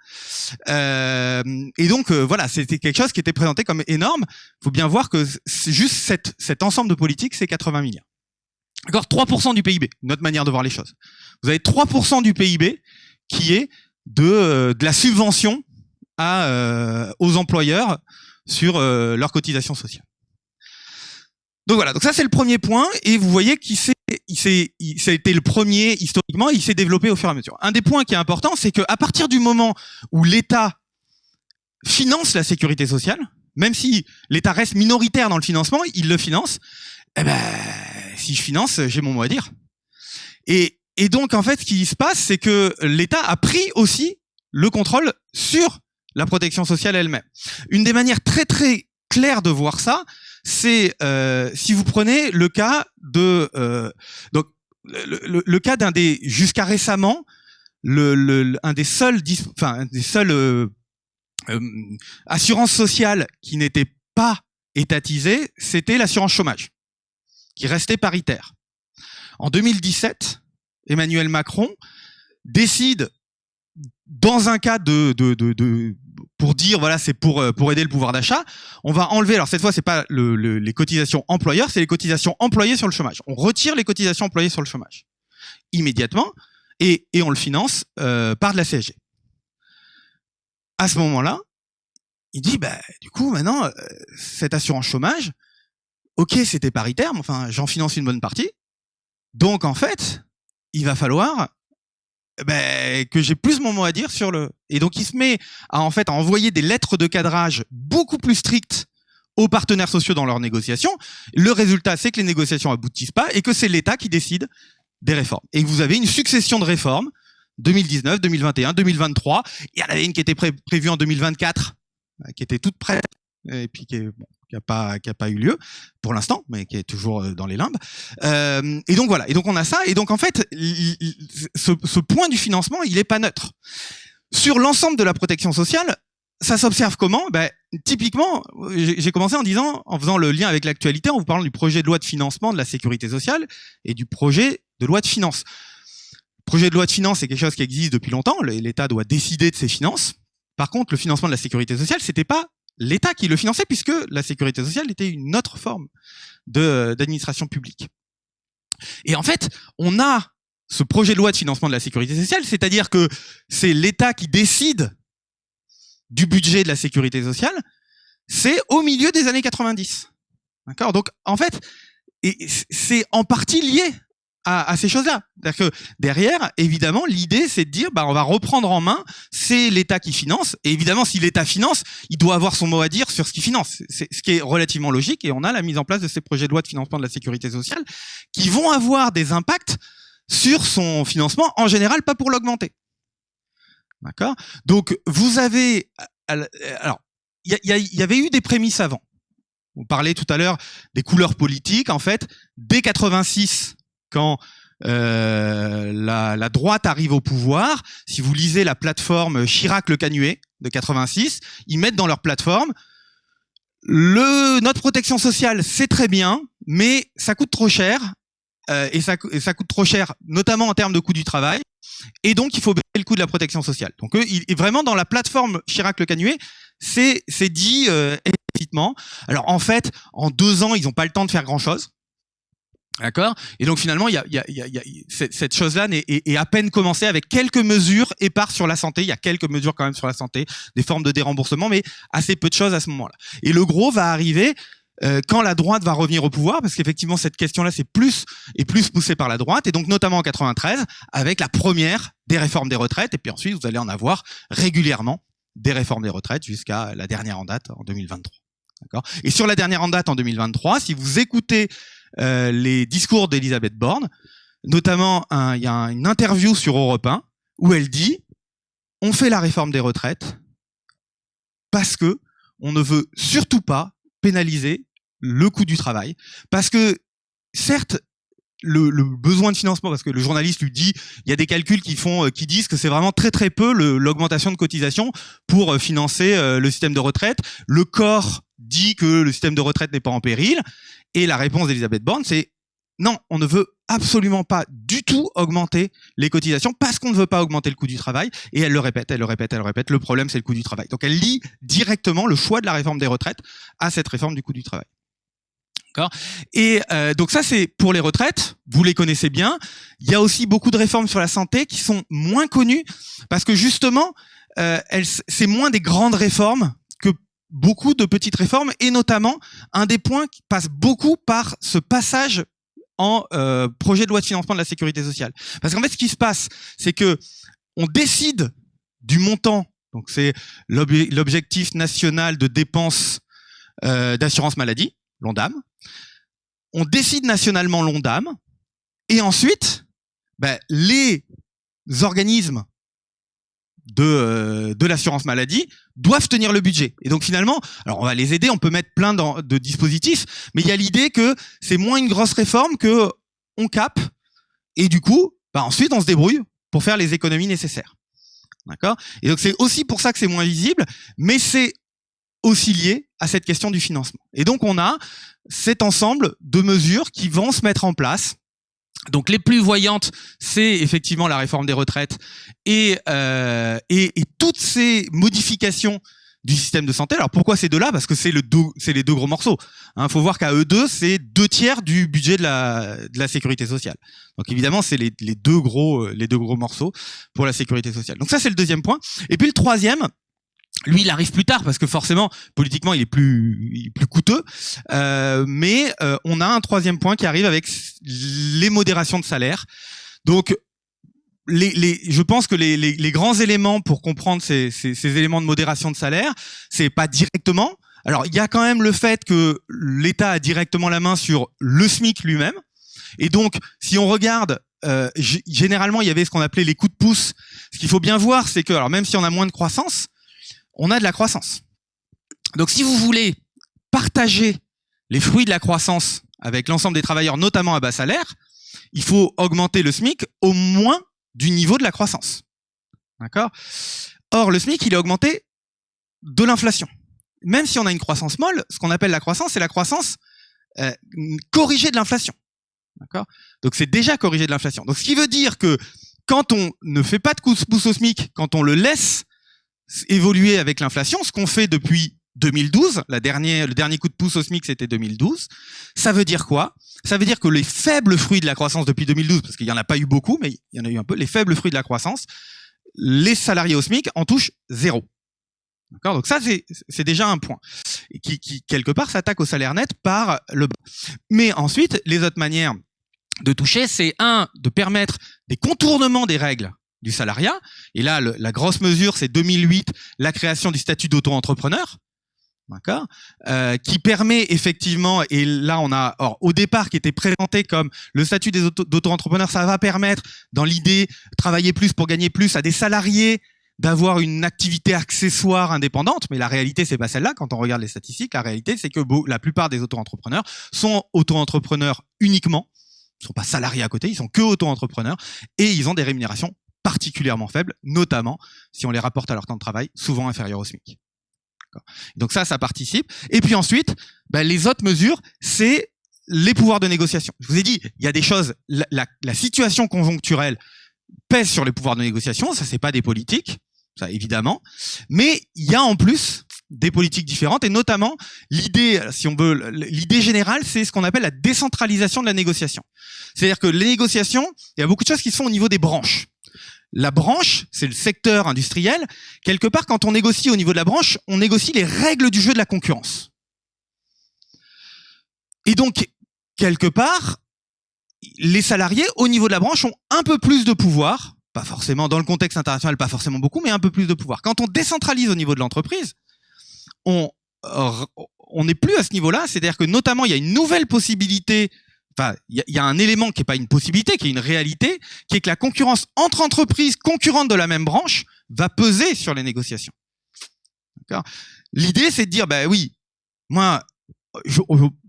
Et donc voilà, c'était quelque chose qui était présenté comme énorme. Il faut bien voir que c'est juste cet ensemble de politiques, c'est 80 milliards. D'accord, 3% du PIB, une autre manière de voir les choses. Vous avez 3% du PIB qui est de la subvention aux employeurs sur leurs cotisations sociales. Donc voilà, donc ça c'est le premier point, et vous voyez ça a été le premier historiquement, il s'est développé au fur et à mesure. Un des points qui est important, c'est qu'à partir du moment où l'État finance la sécurité sociale, même si l'État reste minoritaire dans le financement, il le finance, eh ben, si je finance, j'ai mon mot à dire. Et donc en fait, ce qui se passe, c'est que l'État a pris aussi le contrôle sur la protection sociale elle-même. Une des manières très très claires de voir ça, c'est si vous prenez le cas de donc le cas d'un des jusqu'à récemment un des seuls assurances sociales qui n'était pas étatisée, c'était l'assurance chômage, qui restait paritaire. En 2017, Emmanuel Macron décide, dans un cas pour dire voilà, c'est pour aider le pouvoir d'achat, on va enlever, alors cette fois c'est pas les cotisations employeurs, c'est les cotisations employées sur le chômage. On retire les cotisations employées sur le chômage immédiatement et on le finance par de la CSG. À ce moment-là, il dit du coup maintenant cette assurance chômage, ok, c'était paritaire, mais enfin j'en finance une bonne partie. Donc en fait, il va falloir que j'ai plus mon mot à dire sur le... Et donc il se met à envoyer des lettres de cadrage beaucoup plus strictes aux partenaires sociaux dans leurs négociations. Le résultat, c'est que les négociations aboutissent pas et que c'est l'État qui décide des réformes. Et vous avez une succession de réformes, 2019, 2021, 2023. Il y en avait une qui était prévue en 2024, qui était toute prête, et puis qui a pas eu lieu pour l'instant, mais qui est toujours dans les limbes. Et donc voilà. Et donc on a ça. Et donc en fait, ce point du financement, il est pas neutre. Sur l'ensemble de la protection sociale, ça s'observe comment ? Typiquement, j'ai commencé en faisant le lien avec l'actualité, en vous parlant du projet de loi de financement de la sécurité sociale et du projet de loi de finances. Le projet de loi de finances, c'est quelque chose qui existe depuis longtemps. L'État doit décider de ses finances. Par contre, le financement de la sécurité sociale, c'était pas l'État qui le finançait, puisque la sécurité sociale était une autre forme d'administration publique. Et en fait, on a ce projet de loi de financement de la sécurité sociale, c'est-à-dire que c'est l'État qui décide du budget de la sécurité sociale, c'est au milieu des années 90. D'accord ? Donc, en fait, c'est en partie lié à ces choses-là. C'est-à-dire que derrière, évidemment, l'idée, c'est de dire, on va reprendre en main, c'est l'État qui finance, et évidemment, si l'État finance, il doit avoir son mot à dire sur ce qu'il finance. C'est ce qui est relativement logique, et on a la mise en place de ces projets de loi de financement de la sécurité sociale qui vont avoir des impacts sur son financement, en général, pas pour l'augmenter. D'accord ? Donc, vous avez... Alors, il y avait eu des prémices avant. On parlait tout à l'heure des couleurs politiques, en fait. Dès 86, quand la droite arrive au pouvoir, si vous lisez la plateforme Chirac-Le Canuet de 86, ils mettent dans leur plateforme notre protection sociale, c'est très bien, mais ça coûte trop cher, et ça coûte trop cher, notamment en termes de coût du travail, et donc il faut baisser le coût de la protection sociale. Donc vraiment dans la plateforme Chirac-Le Canuet, c'est dit explicitement. Alors en fait, en 2 ans, ils n'ont pas le temps de faire grand-chose. D'accord ? Et donc finalement, cette chose-là est à peine commencée, avec quelques mesures éparses sur la santé. Il y a quelques mesures quand même sur la santé, des formes de déremboursement, mais assez peu de choses à ce moment-là. Et le gros va arriver quand la droite va revenir au pouvoir, parce qu'effectivement cette question-là c'est plus poussée par la droite, et donc notamment en 93 avec la première des réformes des retraites, et puis ensuite vous allez en avoir régulièrement des réformes des retraites jusqu'à la dernière en date en 2023. D'accord ? Et sur la dernière en date en 2023, si vous écoutez les discours d'Elisabeth Borne, notamment il y a une interview sur Europe 1 où elle dit on fait la réforme des retraites parce que on ne veut surtout pas pénaliser le coût du travail, parce que certes le besoin de financement, parce que le journaliste lui dit, il y a des calculs qui disent que c'est vraiment très très peu l'augmentation de cotisation pour financer le système de retraite. Le corps dit que le système de retraite n'est pas en péril, et la réponse d'Elisabeth Borne, c'est non, on ne veut absolument pas du tout augmenter les cotisations parce qu'on ne veut pas augmenter le coût du travail. Et elle le répète. Le problème, c'est le coût du travail. Donc, elle lie directement le choix de la réforme des retraites à cette réforme du coût du travail. D'accord ? Et donc ça, c'est pour les retraites. Vous les connaissez bien. Il y a aussi beaucoup de réformes sur la santé qui sont moins connues parce que justement, c'est moins des grandes réformes que beaucoup de petites réformes. Et notamment, un des points qui passe beaucoup par ce passage en projet de loi de financement de la sécurité sociale. Parce qu'en fait, ce qui se passe, c'est que on décide du montant, donc c'est l'objectif national de dépenses d'assurance maladie, l'ONDAM. On décide nationalement l'ONDAM, et ensuite, les organismes de l'assurance maladie doivent tenir le budget. Et donc finalement, alors on va les aider, on peut mettre plein de dispositifs, mais il y a l'idée que c'est moins une grosse réforme que on capte, et du coup, ensuite on se débrouille pour faire les économies nécessaires. D'accord ? Et donc c'est aussi pour ça que c'est moins visible, mais c'est aussi lié à cette question du financement. Et donc on a cet ensemble de mesures qui vont se mettre en place. Donc les plus voyantes, c'est effectivement la réforme des retraites et toutes ces modifications du système de santé. Alors pourquoi ces deux-là ? Parce que c'est les deux gros morceaux. Faut voir qu'à eux deux, c'est 2/3 du budget de la sécurité sociale. Donc évidemment, c'est les deux gros morceaux pour la sécurité sociale. Donc ça, c'est le deuxième point. Et puis le troisième, lui, il arrive plus tard parce que forcément, politiquement, il est plus coûteux. Mais on a un troisième point qui arrive avec les modérations de salaire. Donc, je pense que les grands éléments pour comprendre ces éléments de modération de salaire, c'est pas directement. Alors, il y a quand même le fait que l'État a directement la main sur le SMIC lui-même. Et donc, si on regarde, généralement, il y avait ce qu'on appelait les coups de pouce. Ce qu'il faut bien voir, c'est que, alors même si on a moins de croissance, on a de la croissance. Donc, si vous voulez partager les fruits de la croissance avec l'ensemble des travailleurs, notamment à bas salaire, il faut augmenter le SMIC au moins du niveau de la croissance. D'accord ? Or, le SMIC, il est augmenté de l'inflation. Même si on a une croissance molle, ce qu'on appelle la croissance, c'est la croissance corrigée de l'inflation. D'accord ? Donc, c'est déjà corrigé de l'inflation. Donc, ce qui veut dire que quand on ne fait pas de coup de pouce au SMIC, quand on le laisse évoluer avec l'inflation, ce qu'on fait depuis 2012, le dernier coup de pouce au SMIC, c'était 2012. Ça veut dire quoi ? Ça veut dire que les faibles fruits de la croissance depuis 2012, parce qu'il n'y en a pas eu beaucoup, mais il y en a eu un peu, les faibles fruits de la croissance, les salariés au SMIC en touchent 0. D'accord ? Donc ça, c'est déjà un point qui quelque part, s'attaque au salaire net par le bas. Mais ensuite, les autres manières de toucher, c'est de permettre des contournements des règles du salariat. Et là, la grosse mesure, c'est 2008, la création du statut d'auto-entrepreneur. D'accord, qui permet effectivement, et là on a, au départ qui était présenté comme le statut d'auto-entrepreneur, ça va permettre, dans l'idée, travailler plus pour gagner plus à des salariés, d'avoir une activité accessoire indépendante, mais la réalité c'est pas celle-là. Quand on regarde les statistiques, la réalité c'est que la plupart des auto-entrepreneurs sont auto-entrepreneurs uniquement, ils sont pas salariés à côté, ils sont que auto-entrepreneurs, et ils ont des rémunérations particulièrement faibles, notamment si on les rapporte à leur temps de travail, souvent inférieurs au SMIC. Donc ça participe. Et puis ensuite, les autres mesures, c'est les pouvoirs de négociation. Je vous ai dit, il y a des choses, la situation conjoncturelle pèse sur les pouvoirs de négociation, ça c'est pas des politiques, ça évidemment, mais il y a en plus des politiques différentes, et notamment l'idée, si on veut, l'idée générale, c'est ce qu'on appelle la décentralisation de la négociation. C'est-à-dire que les négociations, il y a beaucoup de choses qui se font au niveau des branches. La branche, c'est le secteur industriel. Quelque part, quand on négocie au niveau de la branche, on négocie les règles du jeu de la concurrence. Et donc, quelque part, les salariés, au niveau de la branche, ont un peu plus de pouvoir. Pas forcément, dans le contexte international, pas forcément beaucoup, mais un peu plus de pouvoir. Quand on décentralise au niveau de l'entreprise, on n'est plus à ce niveau-là. C'est-à-dire que, notamment, il y a une nouvelle possibilité. Enfin, il y a un élément qui est pas une possibilité, qui est une réalité, qui est que la concurrence entre entreprises concurrentes de la même branche va peser sur les négociations. D'accord ? L'idée, c'est de dire, bah oui, moi, je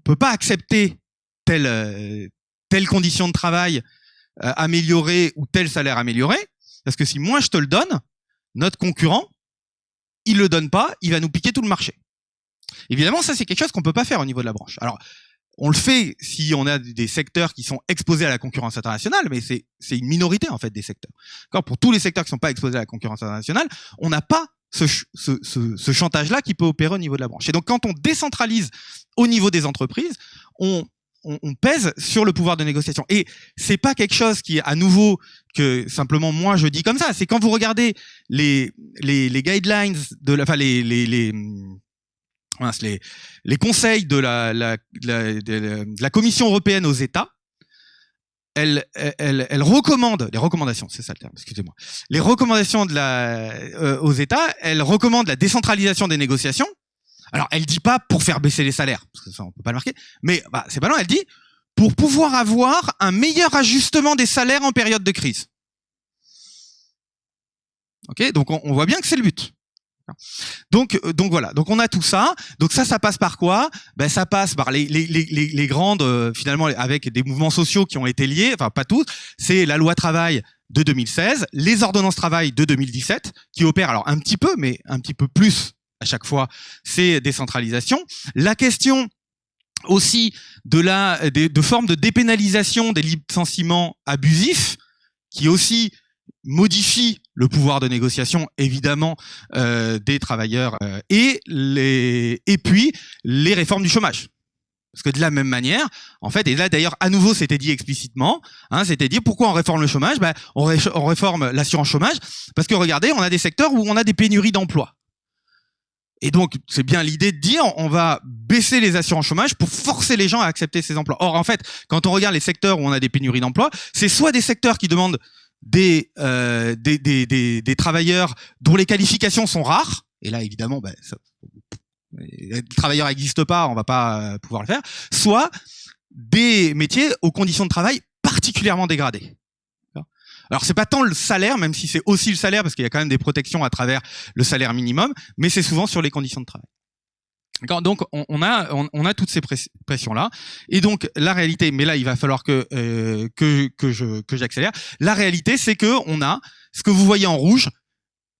peux pas accepter telle condition de travail améliorée ou tel salaire amélioré, parce que si moi je te le donne, notre concurrent, il le donne pas, il va nous piquer tout le marché. Évidemment, ça c'est quelque chose qu'on peut pas faire au niveau de la branche. Alors, on le fait si on a des secteurs qui sont exposés à la concurrence internationale, mais c'est une minorité en fait des secteurs. D'accord ? Pour tous les secteurs qui sont pas exposés à la concurrence internationale, on n'a pas ce chantage-là qui peut opérer au niveau de la branche. Et donc, quand on décentralise au niveau des entreprises, on pèse sur le pouvoir de négociation. Et c'est pas quelque chose qui est à nouveau que simplement moi je dis comme ça. C'est quand vous regardez les guidelines de la, enfin les conseils de la Commission européenne aux États. Elle recommande les recommandations, c'est ça le terme, excusez-moi. Les recommandations aux États, elle recommande la décentralisation des négociations. Alors, elle dit pas pour faire baisser les salaires, parce que ça on peut pas le marquer, mais c'est pas loin, elle dit pour pouvoir avoir un meilleur ajustement des salaires en période de crise. Ok, donc on voit bien que c'est le but. Donc voilà, donc on a tout ça. Donc ça passe par quoi ? Ben ça passe par les grandes finalement avec des mouvements sociaux qui ont été liés, enfin pas tous. C'est la loi travail de 2016, les ordonnances travail de 2017 qui opèrent alors un petit peu, mais un petit peu plus à chaque fois, c'est décentralisation. La question aussi de formes de dépénalisation des licenciements abusifs, qui aussi modifie le pouvoir de négociation évidemment des travailleurs et puis les réformes du chômage. Parce que de la même manière, en fait, et là d'ailleurs à nouveau c'était dit explicitement, c'était dit pourquoi on réforme le chômage ? On réforme l'assurance chômage parce que regardez, on a des secteurs où on a des pénuries d'emplois. Et donc, c'est bien l'idée de dire, on va baisser les assurances chômage pour forcer les gens à accepter ces emplois. Or, en fait, quand on regarde les secteurs où on a des pénuries d'emplois, c'est soit des secteurs qui demandent des travailleurs dont les qualifications sont rares, et là, évidemment, les travailleurs n'existent pas, on va pas pouvoir le faire, soit des métiers aux conditions de travail particulièrement dégradées. Alors c'est pas tant le salaire, même si c'est aussi le salaire, parce qu'il y a quand même des protections à travers le salaire minimum, mais c'est souvent sur les conditions de travail. D'accord ? Donc on a toutes ces pressions là, et donc la réalité, mais là il va falloir que j'accélère. La réalité, c'est que on a ce que vous voyez en rouge,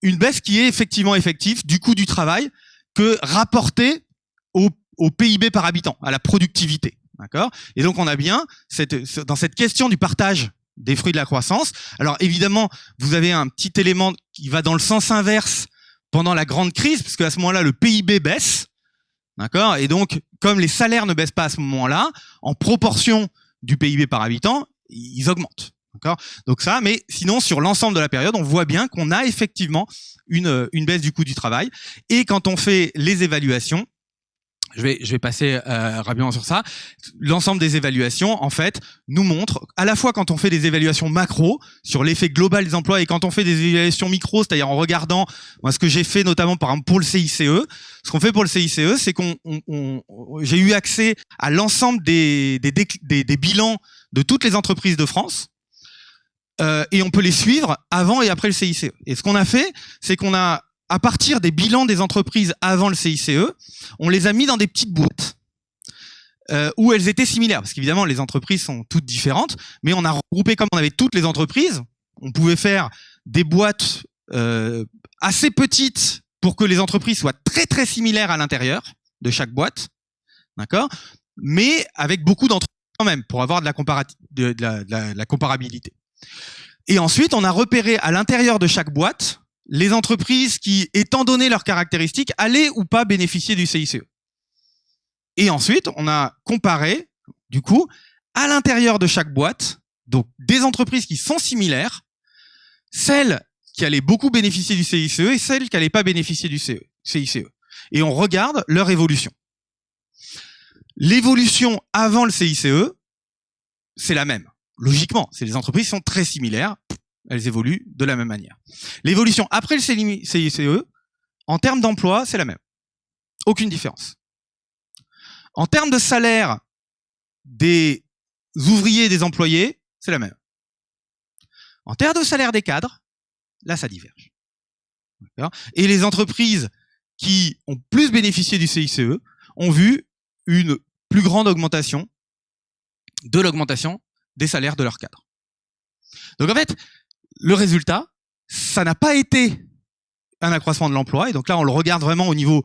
une baisse qui est effectivement effective du coût du travail que rapporté au PIB par habitant, à la productivité. D'accord ? Et donc on a bien dans cette question du partage des fruits de la croissance. Alors évidemment, vous avez un petit élément qui va dans le sens inverse pendant la grande crise, parce qu'à ce moment-là, le PIB baisse, d'accord ? Et donc, comme les salaires ne baissent pas à ce moment-là, en proportion du PIB par habitant, ils augmentent, d'accord ? Donc ça, mais sinon, sur l'ensemble de la période, on voit bien qu'on a effectivement une baisse du coût du travail. Et quand on fait les évaluations, je vais passer rapidement sur ça. L'ensemble des évaluations, en fait, nous montre, à la fois quand on fait des évaluations macro sur l'effet global des emplois et quand on fait des évaluations micro, c'est-à-dire en regardant, moi, ce que j'ai fait notamment par exemple pour le CICE. Ce qu'on fait pour le CICE, c'est j'ai eu accès à l'ensemble des bilans de toutes les entreprises de France. Et on peut les suivre avant et après le CICE. Et ce qu'on a fait, c'est qu'on a, à partir des bilans des entreprises avant le CICE, on les a mis dans des petites boîtes où elles étaient similaires. Parce qu'évidemment, les entreprises sont toutes différentes, mais on a regroupé, comme on avait toutes les entreprises, on pouvait faire des boîtes assez petites pour que les entreprises soient très très similaires à l'intérieur de chaque boîte, d'accord ? Mais avec beaucoup d'entreprises quand même, pour avoir de la comparabilité. Et ensuite, on a repéré à l'intérieur de chaque boîte les entreprises qui, étant donné leurs caractéristiques, allaient ou pas bénéficier du CICE. Et ensuite, on a comparé, du coup, à l'intérieur de chaque boîte, donc des entreprises qui sont similaires, celles qui allaient beaucoup bénéficier du CICE et celles qui allaient pas bénéficier du CICE. Et on regarde leur évolution. L'évolution avant le CICE, c'est la même. Logiquement, c'est les entreprises qui sont très similaires. Elles évoluent de la même manière. L'évolution après le CICE, en termes d'emploi, c'est la même. Aucune différence. En termes de salaire des ouvriers et des employés, c'est la même. En termes de salaire des cadres, là, ça diverge. Et les entreprises qui ont plus bénéficié du CICE ont vu une plus grande augmentation de l'augmentation des salaires de leurs cadres. Donc en fait, le résultat, ça n'a pas été un accroissement de l'emploi, et donc là on le regarde vraiment au niveau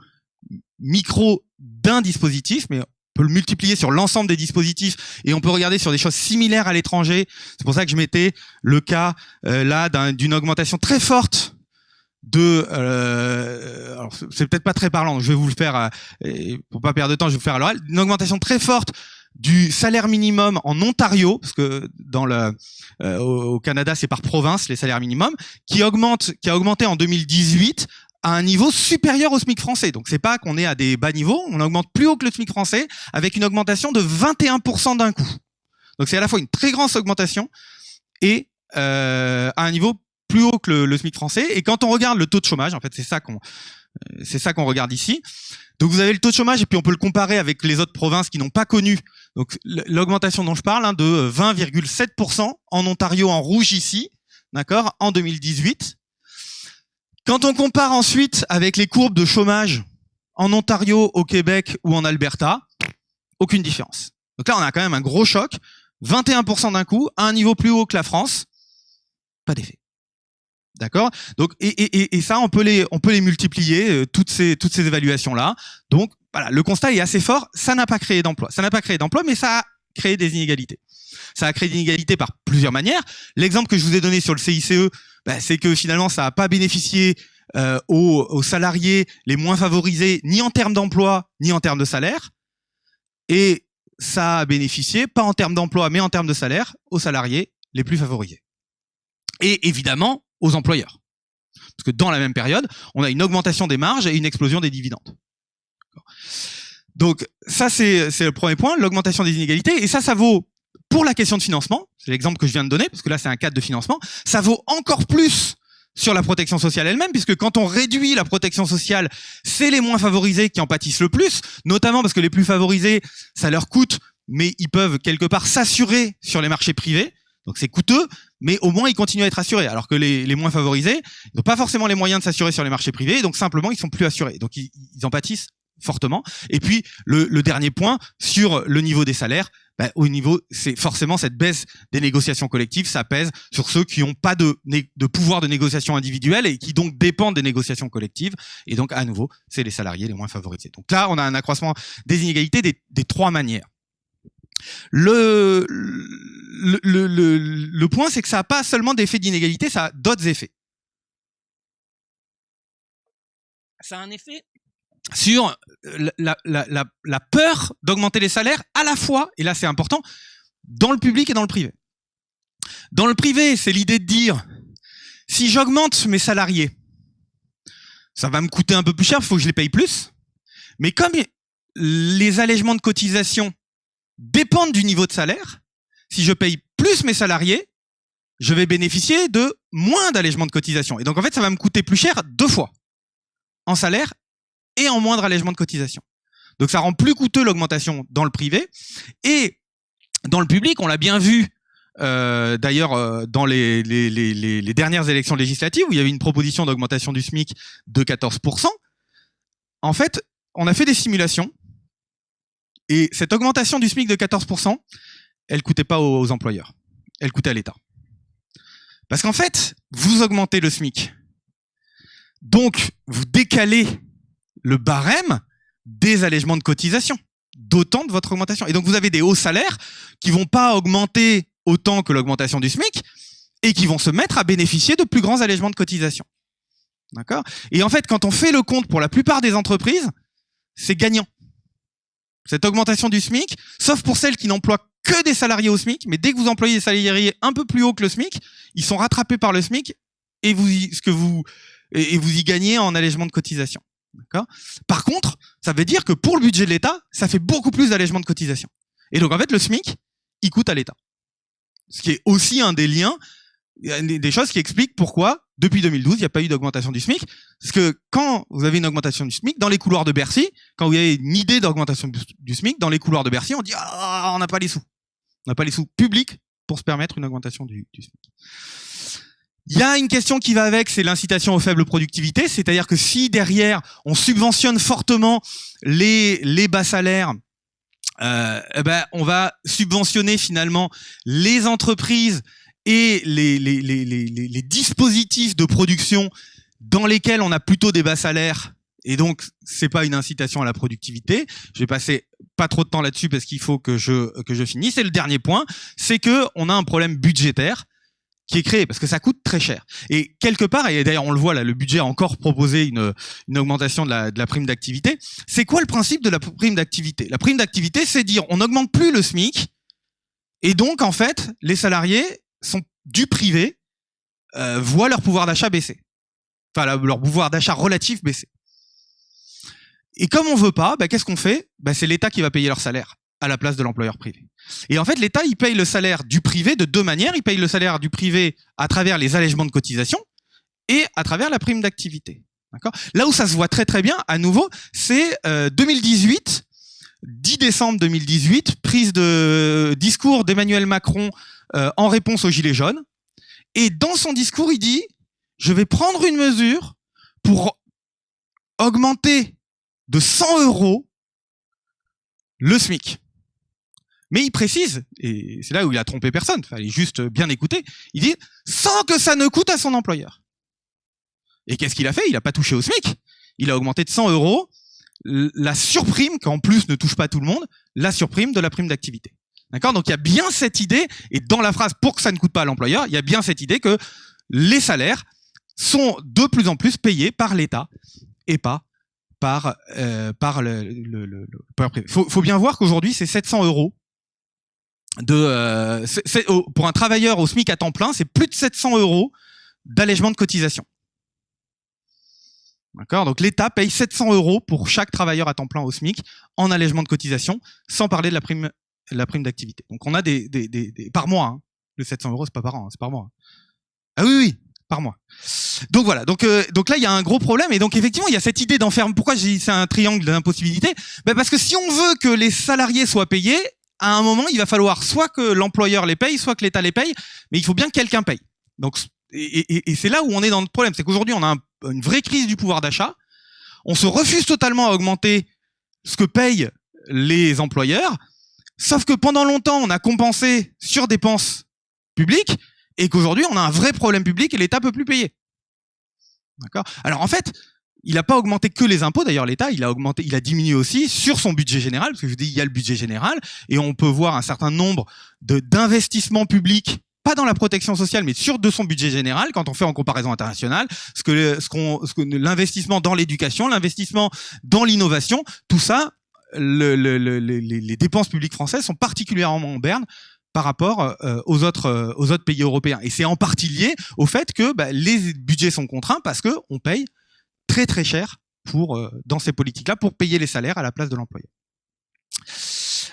micro d'un dispositif, mais on peut le multiplier sur l'ensemble des dispositifs, et on peut regarder sur des choses similaires à l'étranger. C'est pour ça que je mettais le cas là d'une augmentation très forte de alors c'est peut-être pas très parlant, donc je vais vous le faire pour pas perdre de temps, je vais vous faire à l'oral. Une augmentation très forte du salaire minimum en Ontario, parce que dans au Canada c'est par province les salaires minimums, qui a augmenté en 2018 à un niveau supérieur au SMIC français. Donc c'est pas qu'on est à des bas niveaux, on augmente plus haut que le SMIC français avec une augmentation de 21% d'un coup. Donc c'est à la fois une très grosse augmentation et à un niveau plus haut que le SMIC français. Et quand on regarde le taux de chômage, en fait c'est ça qu'on regarde ici. Donc vous avez le taux de chômage et puis on peut le comparer avec les autres provinces qui n'ont pas connu donc l'augmentation dont je parle, de 20,7% en Ontario en rouge ici, d'accord, en 2018. Quand on compare ensuite avec les courbes de chômage en Ontario, au Québec ou en Alberta, aucune différence. Donc là on a quand même un gros choc, 21% d'un coup, à un niveau plus haut que la France, pas d'effet. D'accord. Donc et ça on peut les multiplier toutes ces évaluations là. Donc voilà, le constat est assez fort. Ça n'a pas créé d'emploi. Mais ça a créé des inégalités. Ça a créé des inégalités par plusieurs manières. L'exemple que je vous ai donné sur le CICE, c'est que finalement ça n'a pas bénéficié aux salariés les moins favorisés, ni en termes d'emploi, ni en termes de salaire. Et ça a bénéficié, pas en termes d'emploi, mais en termes de salaire, aux salariés les plus favorisés. Et évidemment, aux employeurs. Parce que dans la même période, on a une augmentation des marges et une explosion des dividendes. Donc ça, c'est le premier point, l'augmentation des inégalités. Et ça vaut pour la question de financement, c'est l'exemple que je viens de donner, parce que là, c'est un cadre de financement. Ça vaut encore plus sur la protection sociale elle-même, puisque quand on réduit la protection sociale, c'est les moins favorisés qui en pâtissent le plus, notamment parce que les plus favorisés, ça leur coûte, mais ils peuvent quelque part s'assurer sur les marchés privés. Donc c'est coûteux, mais au moins ils continuent à être assurés. Alors que les moins favorisés n'ont pas forcément les moyens de s'assurer sur les marchés privés, donc simplement ils sont plus assurés. Donc ils en pâtissent fortement. Et puis le dernier point sur le niveau des salaires, au niveau, c'est forcément cette baisse des négociations collectives, ça pèse sur ceux qui n'ont pas de pouvoir de négociation individuelle et qui donc dépendent des négociations collectives. Et donc à nouveau, c'est les salariés les moins favorisés. Donc là, on a un accroissement des inégalités des trois manières. Le point, c'est que ça n'a pas seulement d'effets d'inégalité, ça a d'autres effets. Ça a un effet sur la peur d'augmenter les salaires à la fois, et là c'est important, dans le public et dans le privé. Dans le privé, c'est l'idée de dire, si j'augmente mes salariés, ça va me coûter un peu plus cher, il faut que je les paye plus, mais comme les allègements de cotisation dépendent du niveau de salaire, si je paye plus mes salariés, je vais bénéficier de moins d'allègements de cotisation. Et donc en fait, ça va me coûter plus cher 2 fois, en salaire et en moindre allègement de cotisation. Donc ça rend plus coûteux l'augmentation dans le privé. Et dans le public, on l'a bien vu d'ailleurs dans les dernières élections législatives, où il y avait une proposition d'augmentation du SMIC de 14%. En fait, on a fait des simulations, et cette augmentation du SMIC de 14%, elle coûtait pas aux employeurs, elle coûtait à l'État. Parce qu'en fait, vous augmentez le SMIC, donc vous décalez le barème des allègements de cotisation, d'autant de votre augmentation. Et donc vous avez des hauts salaires qui vont pas augmenter autant que l'augmentation du SMIC et qui vont se mettre à bénéficier de plus grands allègements de cotisation. D'accord ? Et en fait, quand on fait le compte pour la plupart des entreprises, c'est gagnant. Cette augmentation du SMIC, sauf pour celles qui n'emploient que des salariés au SMIC, mais dès que vous employez des salariés un peu plus haut que le SMIC, ils sont rattrapés par le SMIC et vous y gagnez en allègement de cotisation. D'accord ? Par contre, ça veut dire que pour le budget de l'État, ça fait beaucoup plus d'allègement de cotisation. Et donc en fait, le SMIC, il coûte à l'État. Ce qui est aussi un des liens, des choses qui expliquent pourquoi, depuis 2012, il n'y a pas eu d'augmentation du SMIC. Parce que quand vous avez une augmentation du SMIC, dans les couloirs de Bercy, quand vous avez une idée d'augmentation du SMIC, dans les couloirs de Bercy, on dit « Ah, on n'a pas les sous. On n'a pas les sous publics pour se permettre une augmentation du SMIC. » Il y a une question qui va avec, c'est l'incitation aux faibles productivités, c'est-à-dire que si derrière on subventionne fortement les bas salaires, on va subventionner finalement les entreprises et les dispositifs de production dans lesquels on a plutôt des bas salaires, et donc c'est pas une incitation à la productivité. Je vais passer pas trop de temps là-dessus parce qu'il faut que je finisse. Et le dernier point, c'est que on a un problème budgétaire qui est créé parce que ça coûte très cher. Et quelque part, et d'ailleurs on le voit là, le budget a encore proposé une augmentation de la prime d'activité. C'est quoi le principe de la prime d'activité? La prime d'activité, c'est dire on n'augmente plus le SMIC, et donc en fait les salariés du privé voient leur pouvoir d'achat baisser. Enfin, leur pouvoir d'achat relatif baisser. Et comme on veut pas, qu'est-ce qu'on fait? C'est l'État qui va payer leur salaire à la place de l'employeur privé. Et en fait, l'État, il paye le salaire du privé de deux manières. Il paye le salaire du privé à travers les allègements de cotisation et à travers la prime d'activité. D'accord? Là où ça se voit très très bien, à nouveau, c'est 2018, 10 décembre 2018, prise de discours d'Emmanuel Macron en réponse aux Gilets jaunes. Et dans son discours, il dit « Je vais prendre une mesure pour augmenter de 100 € le SMIC. » Mais il précise, et c'est là où il a trompé personne, il fallait juste bien écouter, il dit « sans que ça ne coûte à son employeur ». Et qu'est-ce qu'il a fait? Il n'a pas touché au SMIC. Il a augmenté de 100 € la surprime, qui en plus ne touche pas tout le monde, la surprime de la prime d'activité. D'accord? Donc il y a bien cette idée, et dans la phrase « pour que ça ne coûte pas à l'employeur », il y a bien cette idée que les salaires sont de plus en plus payés par l'État et pas par le privé. Faut bien voir qu'aujourd'hui c'est 700 € pour un travailleur au SMIC à temps plein, c'est plus de 700 € d'allègement de cotisation. D'accord? Donc l'État paye 700 € pour chaque travailleur à temps plein au SMIC en allègement de cotisation, sans parler de la prime d'activité. Donc on a des par mois, hein. Le 700 € c'est pas par an, hein, c'est par mois. Ah oui, par mois. Donc voilà. Donc là il y a un gros problème, et donc effectivement il y a cette idée d'enferme. Pourquoi j'ai dit c'est un triangle d'impossibilité? Parce que si on veut que les salariés soient payés, à un moment il va falloir soit que l'employeur les paye, soit que l'État les paye, mais il faut bien que quelqu'un paye. Donc et c'est là où on est dans notre problème, c'est qu'aujourd'hui on a une vraie crise du pouvoir d'achat. On se refuse totalement à augmenter ce que payent les employeurs, sauf que pendant longtemps on a compensé sur dépenses publiques, et qu'aujourd'hui on a un vrai problème public et l'État peut plus payer. D'accord? Alors en fait, il n'a pas augmenté que les impôts, d'ailleurs l'État, il a diminué aussi sur son budget général, parce que je dis il y a le budget général, et on peut voir un certain nombre d'investissements publics, pas dans la protection sociale, mais de son budget général, quand on fait en comparaison internationale, l'investissement dans l'éducation, l'investissement dans l'innovation, tout ça, les dépenses publiques françaises sont particulièrement en berne par rapport aux autres pays européens. Et c'est en partie lié au fait que les budgets sont contraints parce que on paye très très cher dans ces politiques-là pour payer les salaires à la place de l'employeur.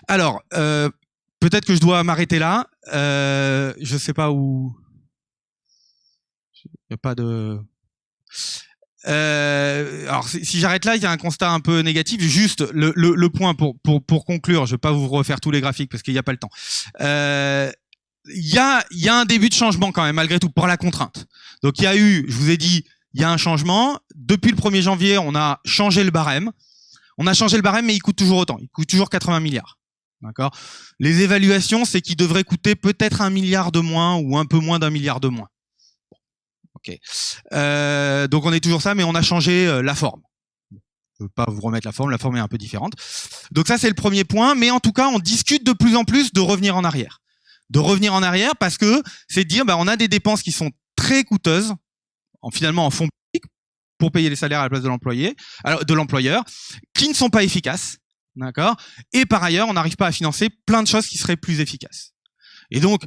Alors, peut-être que je dois m'arrêter là. Je sais pas où. Il n'y a pas de. Alors si j'arrête là, il y a un constat un peu négatif. Juste le point pour conclure. Je vais pas vous refaire tous les graphiques parce qu'il n'y a pas le temps. Il y a un début de changement quand même malgré tout par la contrainte. Donc il y a eu, je vous ai dit, il y a un changement. Depuis le 1er janvier, on a changé le barème. On a changé le barème, mais il coûte toujours autant. Il coûte toujours 80 milliards. D'accord. Les évaluations, c'est qu'il devrait coûter peut-être 1 milliard de moins ou un peu moins d'1 milliard de moins. Ok. Donc on est toujours ça, mais on a changé la forme. Je ne veux pas vous remettre la forme est un peu différente. Donc ça c'est le premier point, mais en tout cas on discute de plus en plus de revenir en arrière. De revenir en arrière parce que c'est de dire on a des dépenses qui sont très coûteuses, finalement en fonds publics, pour payer les salaires à la place de l'employeur, qui ne sont pas efficaces. D'accord. Et par ailleurs, on n'arrive pas à financer plein de choses qui seraient plus efficaces. Et donc,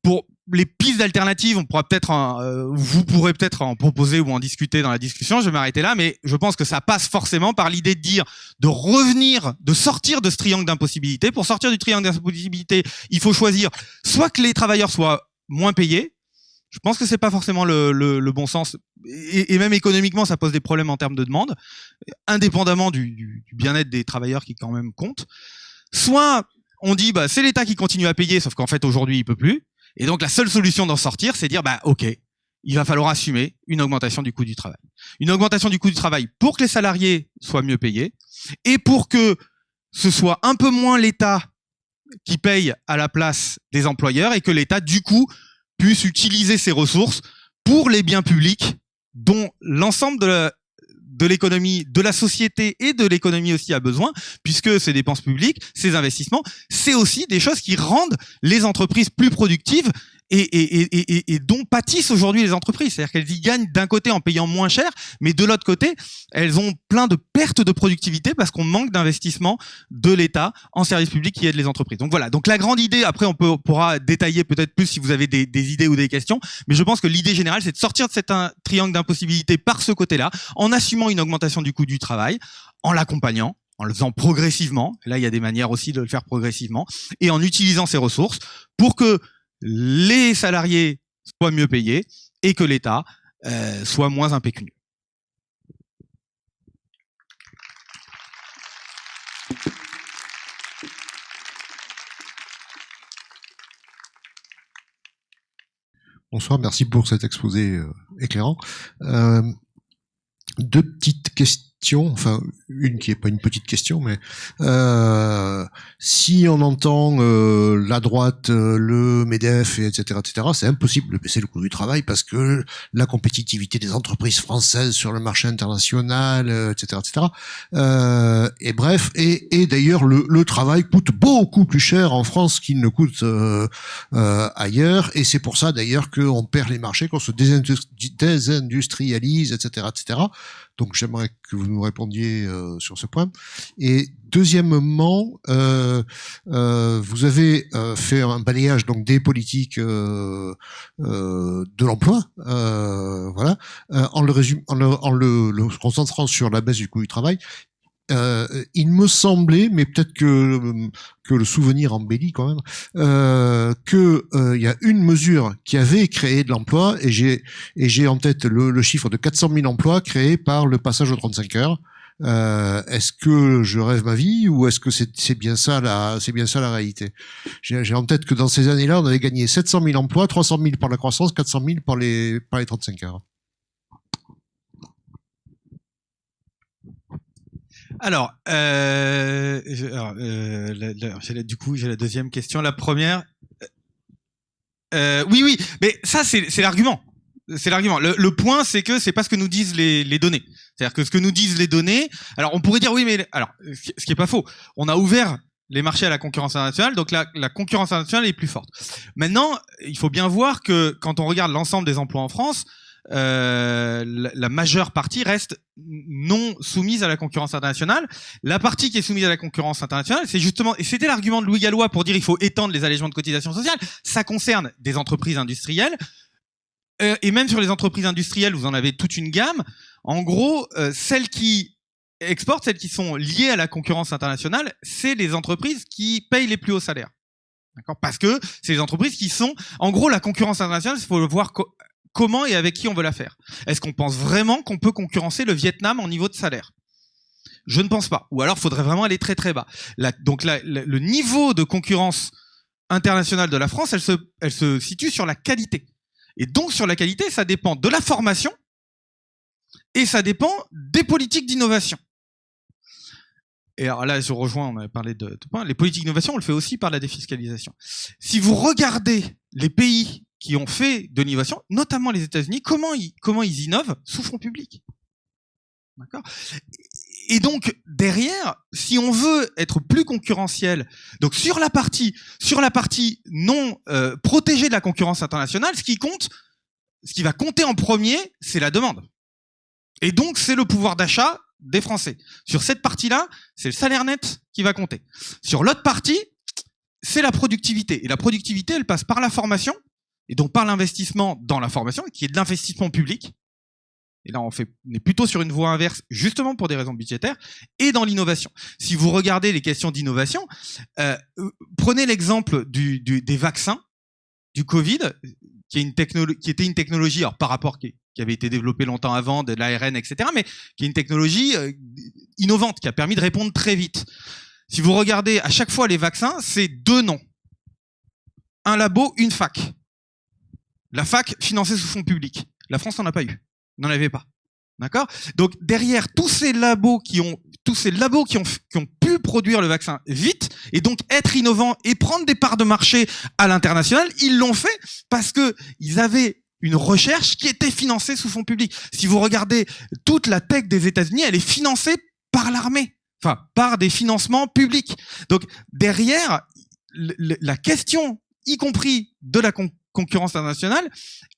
pour les pistes d'alternatives, vous pourrez peut-être en proposer ou en discuter dans la discussion. Je vais m'arrêter là, mais je pense que ça passe forcément par l'idée de dire, de sortir de ce triangle d'impossibilité. Pour sortir du triangle d'impossibilité, il faut choisir soit que les travailleurs soient moins payés. Je pense que c'est pas forcément le bon sens, et même économiquement, ça pose des problèmes en termes de demande, indépendamment du bien-être des travailleurs qui quand même compte. Soit on dit c'est l'État qui continue à payer, sauf qu'en fait aujourd'hui il peut plus. Et donc la seule solution d'en sortir, c'est dire ok, il va falloir assumer une augmentation du coût du travail. Une augmentation du coût du travail pour que les salariés soient mieux payés et pour que ce soit un peu moins l'État qui paye à la place des employeurs et que l'État, du coup, puisse utiliser ses ressources pour les biens publics dont l'ensemble de l'économie, de la société et de l'économie aussi a besoin, puisque ces dépenses publiques, ces investissements, c'est aussi des choses qui rendent les entreprises plus productives et dont pâtissent aujourd'hui les entreprises. C'est-à-dire qu'elles y gagnent d'un côté en payant moins cher, mais de l'autre côté, elles ont plein de pertes de productivité parce qu'on manque d'investissement de l'État en services publics qui aident les entreprises. Donc voilà. Donc la grande idée, après on pourra détailler peut-être plus si vous avez des idées ou des questions, mais je pense que l'idée générale, c'est de sortir de cet triangle d'impossibilité par ce côté-là, en assumant une augmentation du coût du travail, en l'accompagnant, en le faisant progressivement. Là, il y a des manières aussi de le faire progressivement, et en utilisant ces ressources pour que les salariés soient mieux payés et que l'État soit moins impécunieux. Bonsoir, merci pour cet exposé éclairant. Deux petites questions, enfin une qui est pas une petite question, mais si on entend la droite, le MEDEF, etc., c'est impossible de baisser le coût du travail parce que la compétitivité des entreprises françaises sur le marché international, etc., et bref, et d'ailleurs le travail coûte beaucoup plus cher en France qu'il ne coûte ailleurs, et c'est pour ça d'ailleurs qu'on perd les marchés, qu'on se désindustrialise, etc., Donc j'aimerais que vous nous répondiez sur ce point. Et deuxièmement, vous avez fait un balayage donc des politiques de l'emploi, voilà, en le concentrant sur la baisse du coût du travail. Il me semblait, mais peut-être que le souvenir embellit quand même, que il y a une mesure qui avait créé de l'emploi, et j'ai en tête le chiffre de 400 000 emplois créés par le passage aux 35 heures. Est-ce que je rêve ma vie ou est-ce que c'est bien ça la réalité? J'ai en tête que dans ces années-là, on avait gagné 700 000 emplois, 300 000 par la croissance, 400 000 par les 35 heures. Alors, du coup, j'ai la deuxième question. La première, oui, mais ça, c'est l'argument. C'est l'argument. Le point, c'est que c'est pas ce que nous disent les données. C'est-à-dire que ce que nous disent les données, alors on pourrait dire oui, mais alors, ce qui est pas faux, on a ouvert les marchés à la concurrence internationale, donc la concurrence internationale est plus forte. Maintenant, il faut bien voir que quand on regarde l'ensemble des emplois en France, la majeure partie reste non soumise à la concurrence internationale. La partie qui est soumise à la concurrence internationale, c'est justement, et c'était l'argument de Louis Gallois pour dire il faut étendre les allégements de cotisations sociales, ça concerne des entreprises industrielles, et même sur les entreprises industrielles, vous en avez toute une gamme. En gros, celles qui exportent, celles qui sont liées à la concurrence internationale, c'est les entreprises qui payent les plus hauts salaires. D'accord ? Parce que c'est les entreprises qui sont, en gros, la concurrence internationale, il faut le voir comment et avec qui on veut la faire. Est-ce qu'on pense vraiment qu'on peut concurrencer le Vietnam en niveau de salaire ? Je ne pense pas. Ou alors, il faudrait vraiment aller très très bas. Donc le niveau de concurrence internationale de la France, elle se situe sur la qualité. Et donc, sur la qualité, ça dépend de la formation et ça dépend des politiques d'innovation. Et alors là, je rejoins, on avait parlé de points. Les politiques d'innovation, on le fait aussi par la défiscalisation. Si vous regardez les pays qui ont fait de l'innovation, notamment les États-Unis, comment ils innovent sous fonds publics. D'accord ? Et donc derrière, si on veut être plus concurrentiel, donc sur la partie non protégée de la concurrence internationale, ce qui va compter en premier, c'est la demande. Et donc c'est le pouvoir d'achat des Français. Sur cette partie-là, c'est le salaire net qui va compter. Sur l'autre partie, c'est la productivité. Et la productivité, elle passe par la formation, et donc par l'investissement dans la formation, qui est de l'investissement public. Et là, on est plutôt sur une voie inverse, justement pour des raisons budgétaires, et dans l'innovation. Si vous regardez les questions d'innovation, prenez l'exemple des vaccins, du Covid, qui était une technologie, alors par rapport qui avait été développée longtemps avant, de l'ARN, etc., mais qui est une technologie innovante, qui a permis de répondre très vite. Si vous regardez à chaque fois les vaccins, c'est 2 noms. Un labo, une fac. La fac financée sous fonds publics. La France n'en a pas eu. N'en avait pas. D'accord? Donc, derrière tous ces labos qui ont pu produire le vaccin vite, et donc être innovants et prendre des parts de marché à l'international, ils l'ont fait parce que ils avaient une recherche qui était financée sous fonds publics. Si vous regardez toute la tech des États-Unis, elle est financée par l'armée. Enfin, par des financements publics. Donc, derrière, la question, y compris de la concurrence internationale,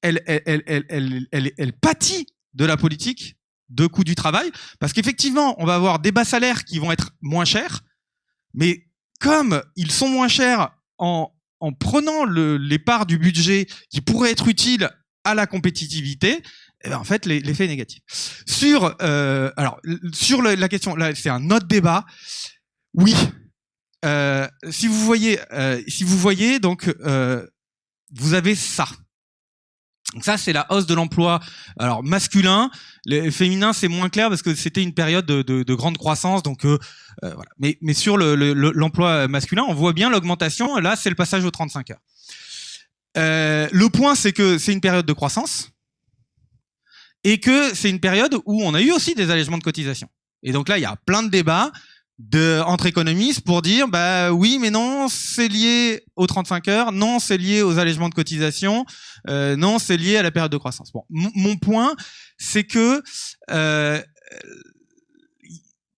elle pâtit de la politique de coût du travail, parce qu'effectivement, on va avoir des bas salaires qui vont être moins chers, mais comme ils sont moins chers en prenant les parts du budget qui pourraient être utiles à la compétitivité, eh ben en fait, l'effet est négatif. Sur la question, là, c'est un autre débat. Oui, si vous voyez, donc, vous avez ça. Donc ça, c'est la hausse de l'emploi. Alors masculin, le féminin, c'est moins clair parce que c'était une période de grande croissance. Donc voilà. Mais sur l'emploi masculin, on voit bien l'augmentation. Là, c'est le passage aux 35 heures. Le point, c'est que c'est une période de croissance et que c'est une période où on a eu aussi des allégements de cotisation. Et donc là, il y a plein de débats entre économistes pour dire bah oui mais non, c'est lié aux 35 heures, non c'est lié aux allégements de cotisation, non c'est lié à la période de croissance. Bon, mon point c'est que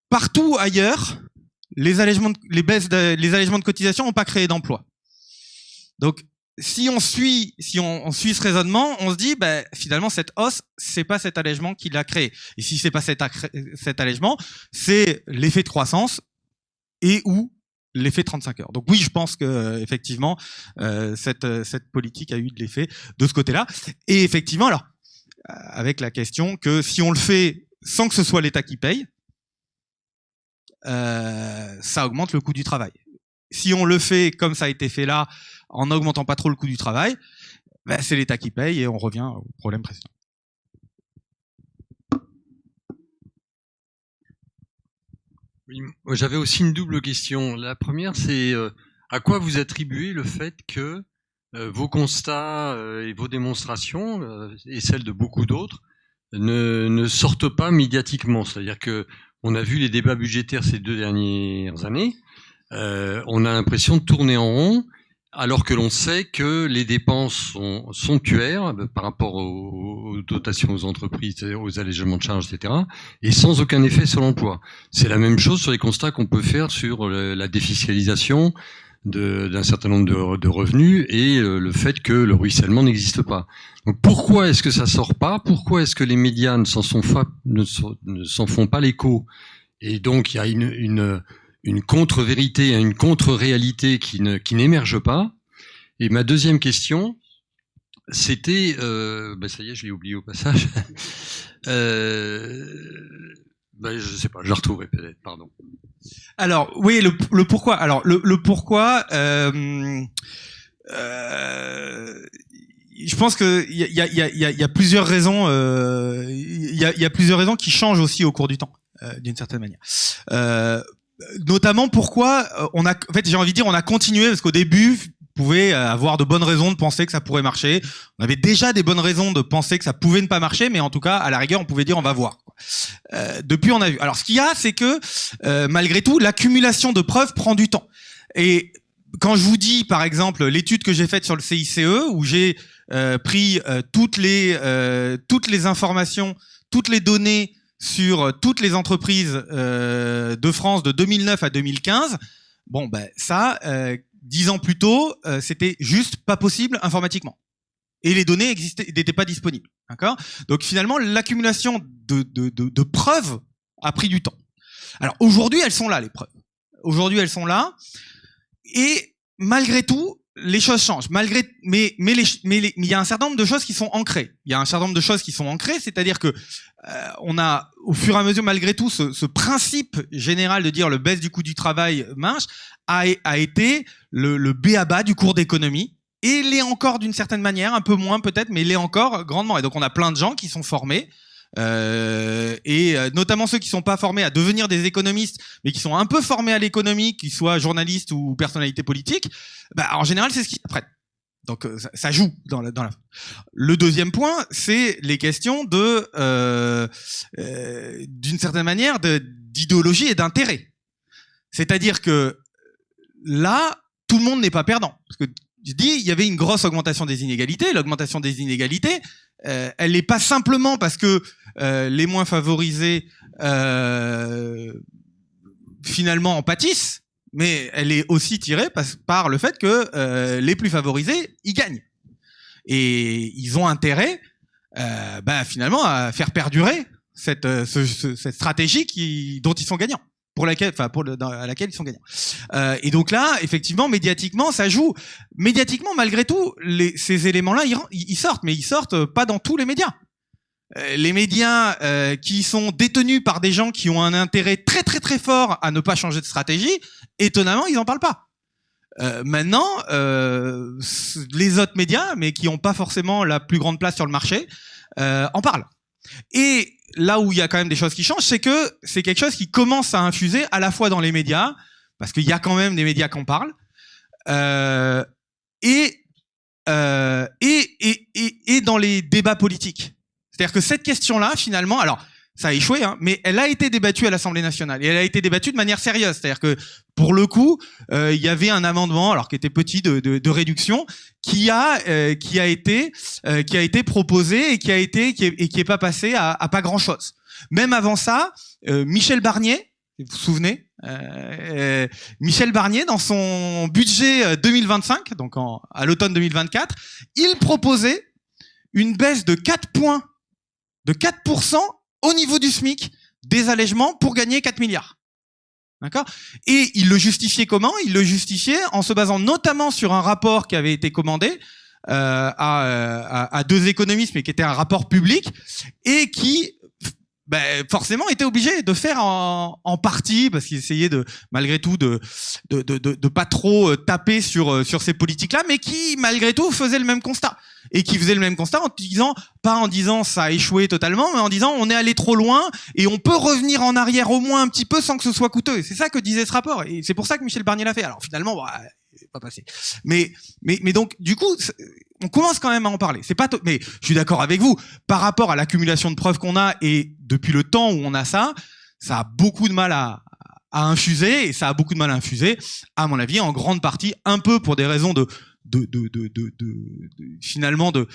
partout ailleurs les allégements de cotisation n'ont pas créé d'emplois. Donc si on suit ce raisonnement, on se dit bah finalement cette hausse, c'est pas cet allègement qui l'a créé. Et si c'est pas cet allègement, c'est l'effet de croissance et ou l'effet 35 heures. Donc oui, je pense que effectivement cette politique a eu de l'effet de ce côté-là. Et effectivement, alors avec la question que si on le fait sans que ce soit l'État qui paye, ça augmente le coût du travail. Si on le fait comme ça a été fait là, en n'augmentant pas trop le coût du travail, ben c'est l'État qui paye et on revient au problème précédent. Oui, j'avais aussi une double question. La première, c'est à quoi vous attribuez le fait que vos constats et vos démonstrations, et celles de beaucoup d'autres, ne sortent pas médiatiquement. C'est-à-dire que on a vu les débats budgétaires ces 2 dernières années, on a l'impression de tourner en rond, alors que l'on sait que les dépenses sont somptuaires par rapport aux dotations aux entreprises, aux allègements de charges, etc., et sans aucun effet sur l'emploi. C'est la même chose sur les constats qu'on peut faire sur la défiscalisation d'un certain nombre de revenus et le fait que le ruissellement n'existe pas. Donc pourquoi est-ce que ça sort pas? Pourquoi est-ce que les médias ne s'en font pas l'écho? Et donc il y a une contre-vérité, une contre-réalité qui n'émerge pas. Et ma deuxième question, c'était, ça y est, je l'ai oublié au passage. Je sais pas, je la retrouverai peut-être, pardon. Alors oui, le pourquoi. Alors le pourquoi. Je pense que il y a plusieurs raisons. Il y a plusieurs raisons qui changent aussi au cours du temps, d'une certaine manière. Notamment pourquoi on a continué parce qu'au début vous pouvez avoir de bonnes raisons de penser que ça pourrait marcher. On avait déjà des bonnes raisons de penser que ça pouvait ne pas marcher, mais en tout cas à la rigueur on pouvait dire on va voir. Depuis on a vu. Alors ce qu'il y a c'est que malgré tout l'accumulation de preuves prend du temps. Et quand je vous dis par exemple l'étude que j'ai faite sur le CICE où j'ai pris toutes les informations, toutes les données sur toutes les entreprises de France de 2009 à 2015, bon ben ça 10 ans plus tôt c'était juste pas possible informatiquement et les données n'étaient pas disponibles, d'accord. Donc finalement l'accumulation de preuves a pris du temps. Alors aujourd'hui elles sont là les preuves. Aujourd'hui elles sont là et malgré tout les choses changent. Mais il y a un certain nombre de choses qui sont ancrées. C'est-à-dire que on a au fur et à mesure malgré tout ce principe général de dire le baisse du coût du travail marche a été le b.a.-ba du cours d'économie et l'est encore d'une certaine manière, un peu moins peut-être, mais l'est encore grandement. Et donc on a plein de gens qui sont formés. Et notamment ceux qui sont pas formés à devenir des économistes, mais qui sont un peu formés à l'économie, qu'ils soient journalistes ou personnalités politiques, en général c'est ce qu'ils apprennent. Donc ça joue dans la. Le deuxième point, c'est les questions de d'une certaine manière d'idéologie et d'intérêt. C'est-à-dire que là, tout le monde n'est pas perdant. Parce que je dis, il y avait une grosse augmentation des inégalités. L'augmentation des inégalités, elle n'est pas simplement parce que les moins favorisés finalement en pâtissent, mais elle est aussi tirée par le fait que les plus favorisés, ils gagnent. Et ils ont intérêt finalement à faire perdurer cette stratégie dont ils sont gagnants. À laquelle ils sont gagnants. Et donc là, effectivement, médiatiquement, ça joue. Médiatiquement, malgré tout, ces éléments-là, ils sortent, mais ils sortent pas dans tous les médias. Les médias qui sont détenus par des gens qui ont un intérêt très très très fort à ne pas changer de stratégie, étonnamment, ils en parlent pas. Maintenant, les autres médias, mais qui n'ont pas forcément la plus grande place sur le marché, en parlent. Et là où il y a quand même des choses qui changent, c'est que c'est quelque chose qui commence à infuser à la fois dans les médias, parce qu'il y a quand même des médias qui en parlent, et dans les débats politiques. C'est-à-dire que cette question-là, finalement, alors ça a échoué, hein, mais elle a été débattue à l'Assemblée nationale et elle a été débattue de manière sérieuse. C'est-à-dire que pour le coup, il y avait un amendement, alors qui était petit, de réduction, qui a été proposé et qui est pas passé à pas grand-chose. Même avant ça, Michel Barnier, vous vous souvenez, Michel Barnier, dans son budget 2025, donc à l'automne 2024, il proposait une baisse de 4 points, de 4% au niveau du SMIC, des allègements pour gagner 4 milliards. D'accord ? Et il le justifiait comment ? Il le justifiait en se basant notamment sur un rapport qui avait été commandé à deux économistes, mais qui était un rapport public, et qui forcément était obligé de faire en partie, parce qu'il essayait malgré tout de pas trop taper sur ces politiques-là, mais qui malgré tout faisait le même constat. Et qui faisait le même constat pas en disant ça a échoué totalement, mais en disant on est allé trop loin et on peut revenir en arrière au moins un petit peu sans que ce soit coûteux. Et c'est ça que disait ce rapport. Et c'est pour ça que Michel Barnier l'a fait. Alors finalement, pas passé. Mais donc, du coup, on commence quand même à en parler. C'est pas mais je suis d'accord avec vous. Par rapport à l'accumulation de preuves qu'on a et depuis le temps où on a ça a beaucoup de mal à infuser, et ça a beaucoup de mal à infuser, à mon avis, en grande partie, un peu pour des raisons finalement de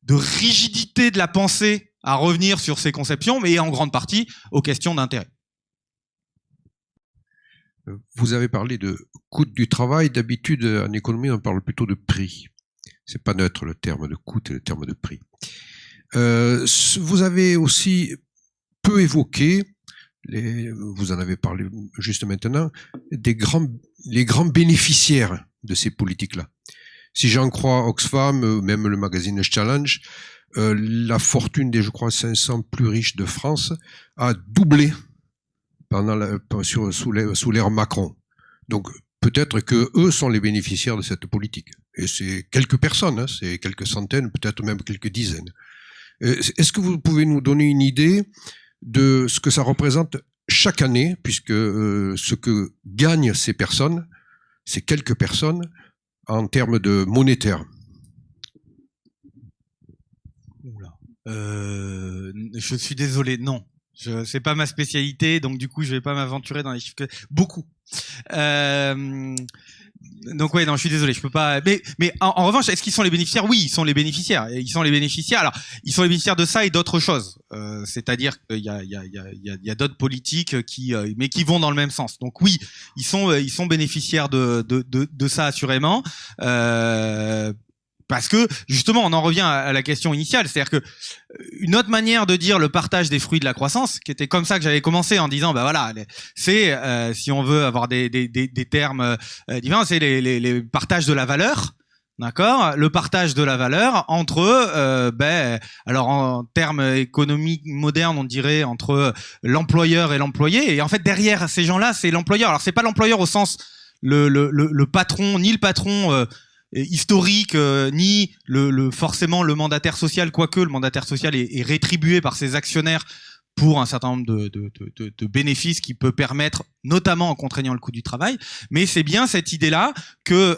rigidité de la pensée à revenir sur ces conceptions, mais en grande partie aux questions d'intérêt. Vous avez parlé de coût du travail. D'habitude, en économie, on parle plutôt de prix. C'est pas neutre le terme de coût et le terme de prix. Vous avez aussi peu évoqué, vous en avez parlé juste maintenant, les grands bénéficiaires de ces politiques-là. Si j'en crois Oxfam, même le magazine Challenge, la fortune des, je crois, 500 plus riches de France a doublé sous l'ère Macron. Donc peut-être que eux sont les bénéficiaires de cette politique. Et c'est quelques personnes, hein, c'est quelques centaines, peut-être même quelques dizaines. Est-ce que vous pouvez nous donner une idée de ce que ça représente chaque année, puisque ce que gagnent ces personnes, ces quelques personnes, en termes de monétaire? Je suis désolé, non. C'est pas ma spécialité, donc du coup je vais pas m'aventurer dans les chiffres. Beaucoup. Donc ouais, non, je suis désolé, je peux pas. Mais en revanche, est-ce qu'ils sont les bénéficiaires ? Oui, ils sont les bénéficiaires. Ils sont les bénéficiaires. Alors, ils sont les bénéficiaires de ça et d'autres choses. C'est-à-dire qu'il y a d'autres politiques mais qui vont dans le même sens. Donc oui, ils sont bénéficiaires de ça assurément. Parce que justement, on en revient à la question initiale, c'est-à-dire que une autre manière de dire le partage des fruits de la croissance, qui était comme ça que j'avais commencé en disant, voilà, c'est si on veut avoir des termes différents, c'est les partages de la valeur, d'accord ? Le partage de la valeur entre, alors en termes économiques modernes, on dirait entre l'employeur et l'employé. Et en fait, derrière ces gens-là, c'est l'employeur. Alors c'est pas l'employeur au sens le patron, ni le patron historique, ni forcément le mandataire social, quoique le mandataire social est rétribué par ses actionnaires pour un certain nombre de bénéfices qui peut permettre, notamment en contraignant le coût du travail. Mais c'est bien cette idée-là que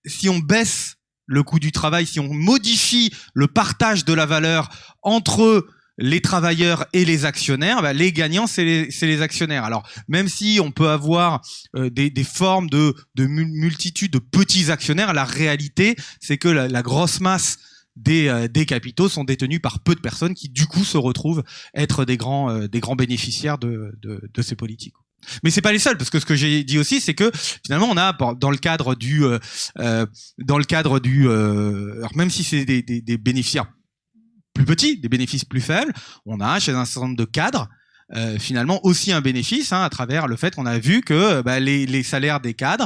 si on baisse le coût du travail, si on modifie le partage de la valeur entre les travailleurs et les actionnaires, bah, les gagnants, c'est les actionnaires. Alors, même si on peut avoir des formes de multitude de petits actionnaires, la réalité, c'est que la grosse masse des capitaux sont détenus par peu de personnes qui, du coup, se retrouvent être des grands bénéficiaires de ces politiques. Mais c'est pas les seuls, parce que ce que j'ai dit aussi, c'est que finalement, on a dans le cadre du, alors même si c'est des bénéficiaires plus petits, des bénéfices plus faibles, on a chez un certain nombre de cadres finalement aussi un bénéfice à travers le fait qu'on a vu que les salaires des cadres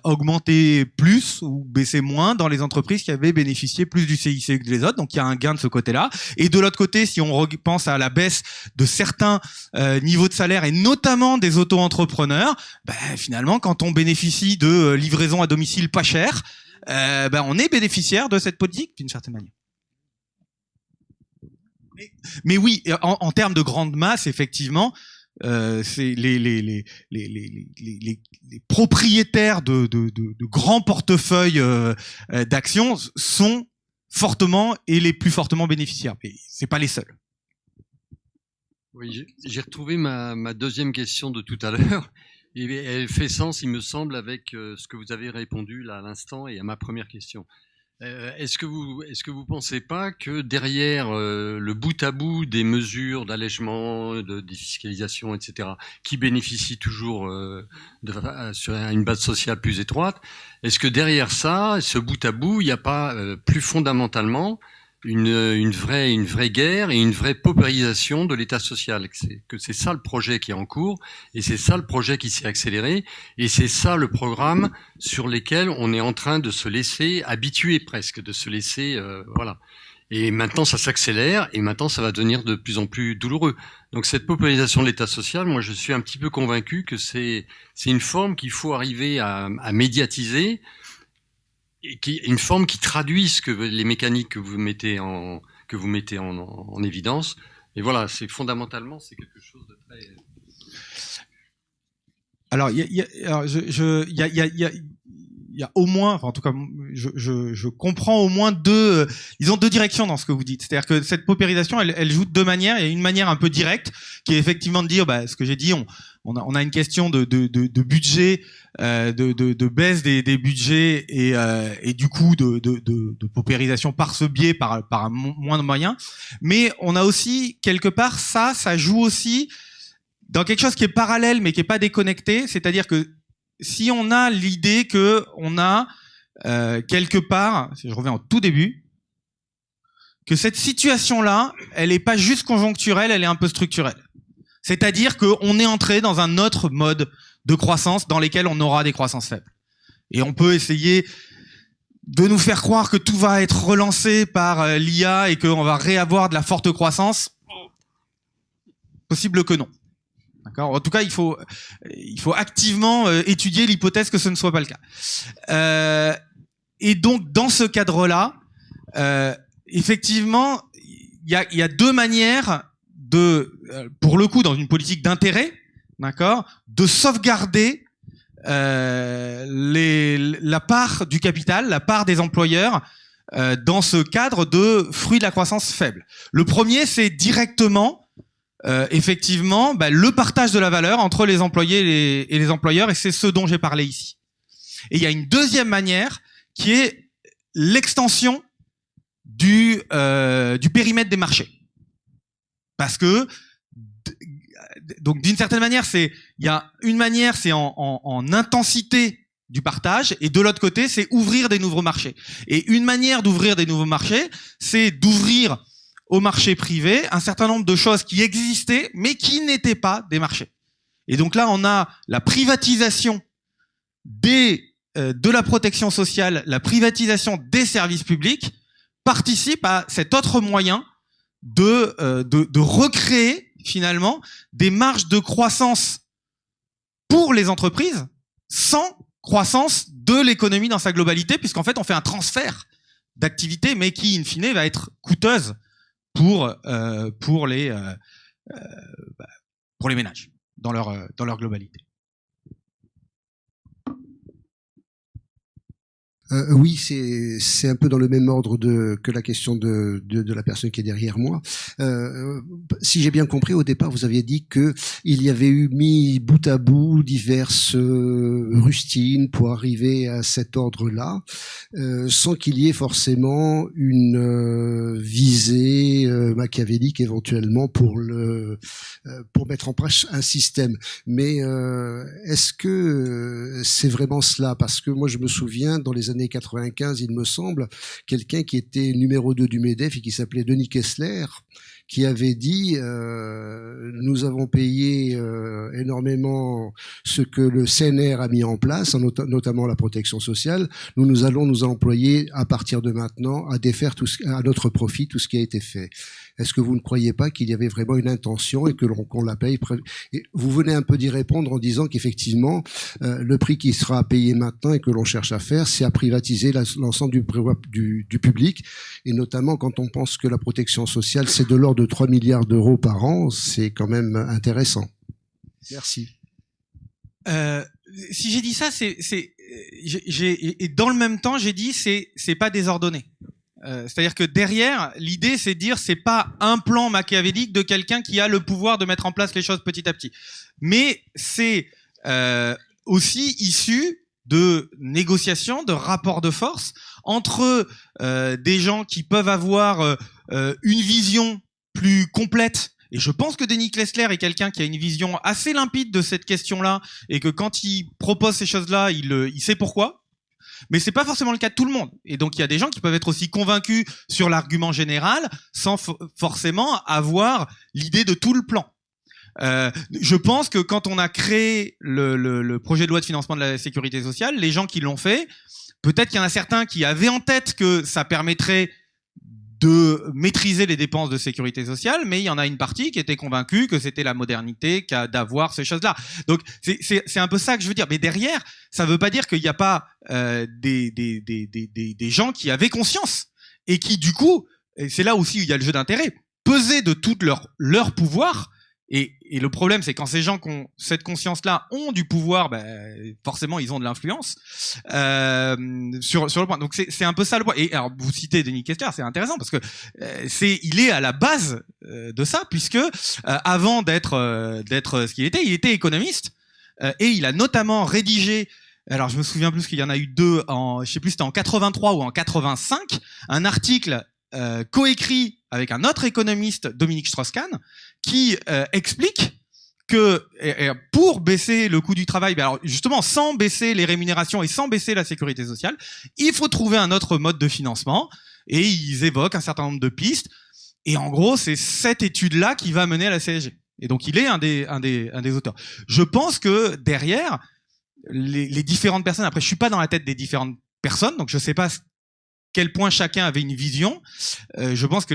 augmentaient plus ou baissaient moins dans les entreprises qui avaient bénéficié plus du CICE que les autres. Donc il y a un gain de ce côté-là. Et de l'autre côté, si on pense à la baisse de certains niveaux de salaire et notamment des auto-entrepreneurs, finalement quand on bénéficie de livraison à domicile pas chère, on est bénéficiaire de cette politique d'une certaine manière. Mais oui, en termes de grande masse, effectivement, c'est les propriétaires de grands portefeuilles d'actions sont fortement et les plus fortement bénéficiaires. Mais c'est pas les seuls. Oui, j'ai retrouvé ma deuxième question de tout à l'heure. Et elle fait sens, il me semble, avec ce que vous avez répondu là à l'instant et à ma première question. Est-ce que vous pensez pas que derrière le bout à bout des mesures d'allègement, de défiscalisation, etc., qui bénéficient toujours sur une base sociale plus étroite, est-ce que derrière ça, ce bout à bout, il n'y a pas plus fondamentalement une vraie guerre et une vraie paupérisation de l'État social, que c'est ça le projet qui est en cours, et c'est ça le projet qui s'est accéléré, et c'est ça le programme sur lequel on est en train de se laisser habituer presque, de se laisser voilà. Et maintenant ça s'accélère, et maintenant ça va devenir de plus en plus douloureux. Donc cette paupérisation de l'État social, moi je suis un petit peu convaincu que c'est une forme qu'il faut arriver à médiatiser, et une forme qui traduit ce que les mécaniques que vous mettez en évidence. Et voilà, c'est fondamentalement, c'est quelque chose de très. Alors, il y a au moins, enfin, en tout cas, je comprends au moins deux directions dans ce que vous dites. C'est-à-dire que cette paupérisation, elle joue de deux manières. Il y a une manière un peu directe, qui est effectivement de dire, ce que j'ai dit, on a une question de budget, de baisse des budgets et du coup de paupérisation par ce biais, par moins de moyens. Mais on a aussi quelque part ça joue aussi dans quelque chose qui est parallèle mais qui est pas déconnecté. C'est-à-dire que si on a l'idée que on a quelque part, si je reviens au tout début, que cette situation-là, elle est pas juste conjoncturelle, elle est un peu structurelle. C'est-à-dire qu'on est entré dans un autre mode de croissance dans lequel on aura des croissances faibles. Et on peut essayer de nous faire croire que tout va être relancé par l'IA et qu'on va réavoir de la forte croissance. Possible que non. D'accord ? En tout cas, il faut activement étudier l'hypothèse que ce ne soit pas le cas. Et donc, dans ce cadre-là, effectivement, il y a deux manières pour le coup, dans une politique d'intérêt, d'accord, de sauvegarder la part du capital, la part des employeurs dans ce cadre de fruit de la croissance faible. Le premier, c'est directement, effectivement, le partage de la valeur entre les employés et les employeurs, et c'est ce dont j'ai parlé ici. Et il y a une deuxième manière qui est l'extension du périmètre des marchés. Parce que, donc d'une certaine manière, il y a une manière, c'est en intensité du partage, et de l'autre côté, c'est ouvrir des nouveaux marchés. Et une manière d'ouvrir des nouveaux marchés, c'est d'ouvrir au marché privé un certain nombre de choses qui existaient, mais qui n'étaient pas des marchés. Et donc là, on a la privatisation de la protection sociale, la privatisation des services publics, participe à cet autre moyen de recréer finalement des marges de croissance pour les entreprises sans croissance de l'économie dans sa globalité, puisqu'en fait on fait un transfert d'activité, mais qui in fine va être coûteuse pour les ménages dans leur globalité. Oui, c'est un peu dans le même ordre que la question de la personne qui est derrière moi. Si j'ai bien compris, au départ, vous aviez dit que il y avait eu mis bout à bout diverses rustines pour arriver à cet ordre-là, sans qu'il y ait forcément une visée machiavélique éventuellement pour mettre en place un système. Mais est-ce que c'est vraiment cela? Parce que moi, je me souviens, dans les années 95, il me semble, quelqu'un qui était numéro 2 du MEDEF et qui s'appelait Denis Kessler, qui avait dit nous avons payé énormément ce que le CNR a mis en place, notamment la protection sociale. Nous allons nous employer à partir de maintenant à défaire à notre profit tout ce qui a été fait. Est-ce que vous ne croyez pas qu'il y avait vraiment une intention et qu'on la paye? Et vous venez un peu d'y répondre en disant qu'effectivement, le prix qui sera payé maintenant et que l'on cherche à faire, c'est à privatiser l'ensemble du public. Et notamment quand on pense que la protection sociale, c'est de l'ordre de 3 milliards d'euros par an, c'est quand même intéressant. Merci. Si j'ai dit ça, et dans le même temps, j'ai dit c'est pas désordonné. C'est-à-dire que derrière, l'idée, c'est de dire c'est pas un plan machiavélique de quelqu'un qui a le pouvoir de mettre en place les choses petit à petit, mais c'est aussi issu de négociations, de rapports de force entre des gens qui peuvent avoir une vision plus complète. Et je pense que Denis Kessler est quelqu'un qui a une vision assez limpide de cette question-là, et que quand il propose ces choses-là, il sait pourquoi. Mais c'est pas forcément le cas de tout le monde. Et donc il y a des gens qui peuvent être aussi convaincus sur l'argument général sans forcément avoir l'idée de tout le plan. Je pense que quand on a créé le projet de loi de financement de la sécurité sociale, les gens qui l'ont fait, peut-être qu'il y en a certains qui avaient en tête que ça permettrait de maîtriser les dépenses de sécurité sociale, mais il y en a une partie qui était convaincue que c'était la modernité d'avoir ces choses-là. Donc c'est un peu ça que je veux dire. Mais derrière, ça veut pas dire qu'il n'y a pas des gens qui avaient conscience et qui du coup, et c'est là aussi où il y a le jeu d'intérêt, pesaient de tout leur pouvoir. Et le problème, c'est quand ces gens qui ont cette conscience-là ont du pouvoir, forcément, ils ont de l'influence sur le point. Donc c'est un peu ça le point. Et alors, vous citez Denis Kessler, c'est intéressant parce que il est à la base de ça, puisque avant d'être ce qu'il était, il était économiste et il a notamment rédigé. Alors, je me souviens plus qu'il y en a eu deux je sais plus, c'était en 83 ou en 85, un article coécrit avec un autre économiste, Dominique Strauss-Kahn, qui explique que pour baisser le coût du travail, alors justement sans baisser les rémunérations et sans baisser la sécurité sociale, il faut trouver un autre mode de financement, et ils évoquent un certain nombre de pistes, et en gros c'est cette étude-là qui va mener à la CSG. Et donc il est un des auteurs. Je pense que derrière, les différentes personnes, après je suis pas dans la tête des différentes personnes, donc je sais pas quel point chacun avait une vision. Je pense que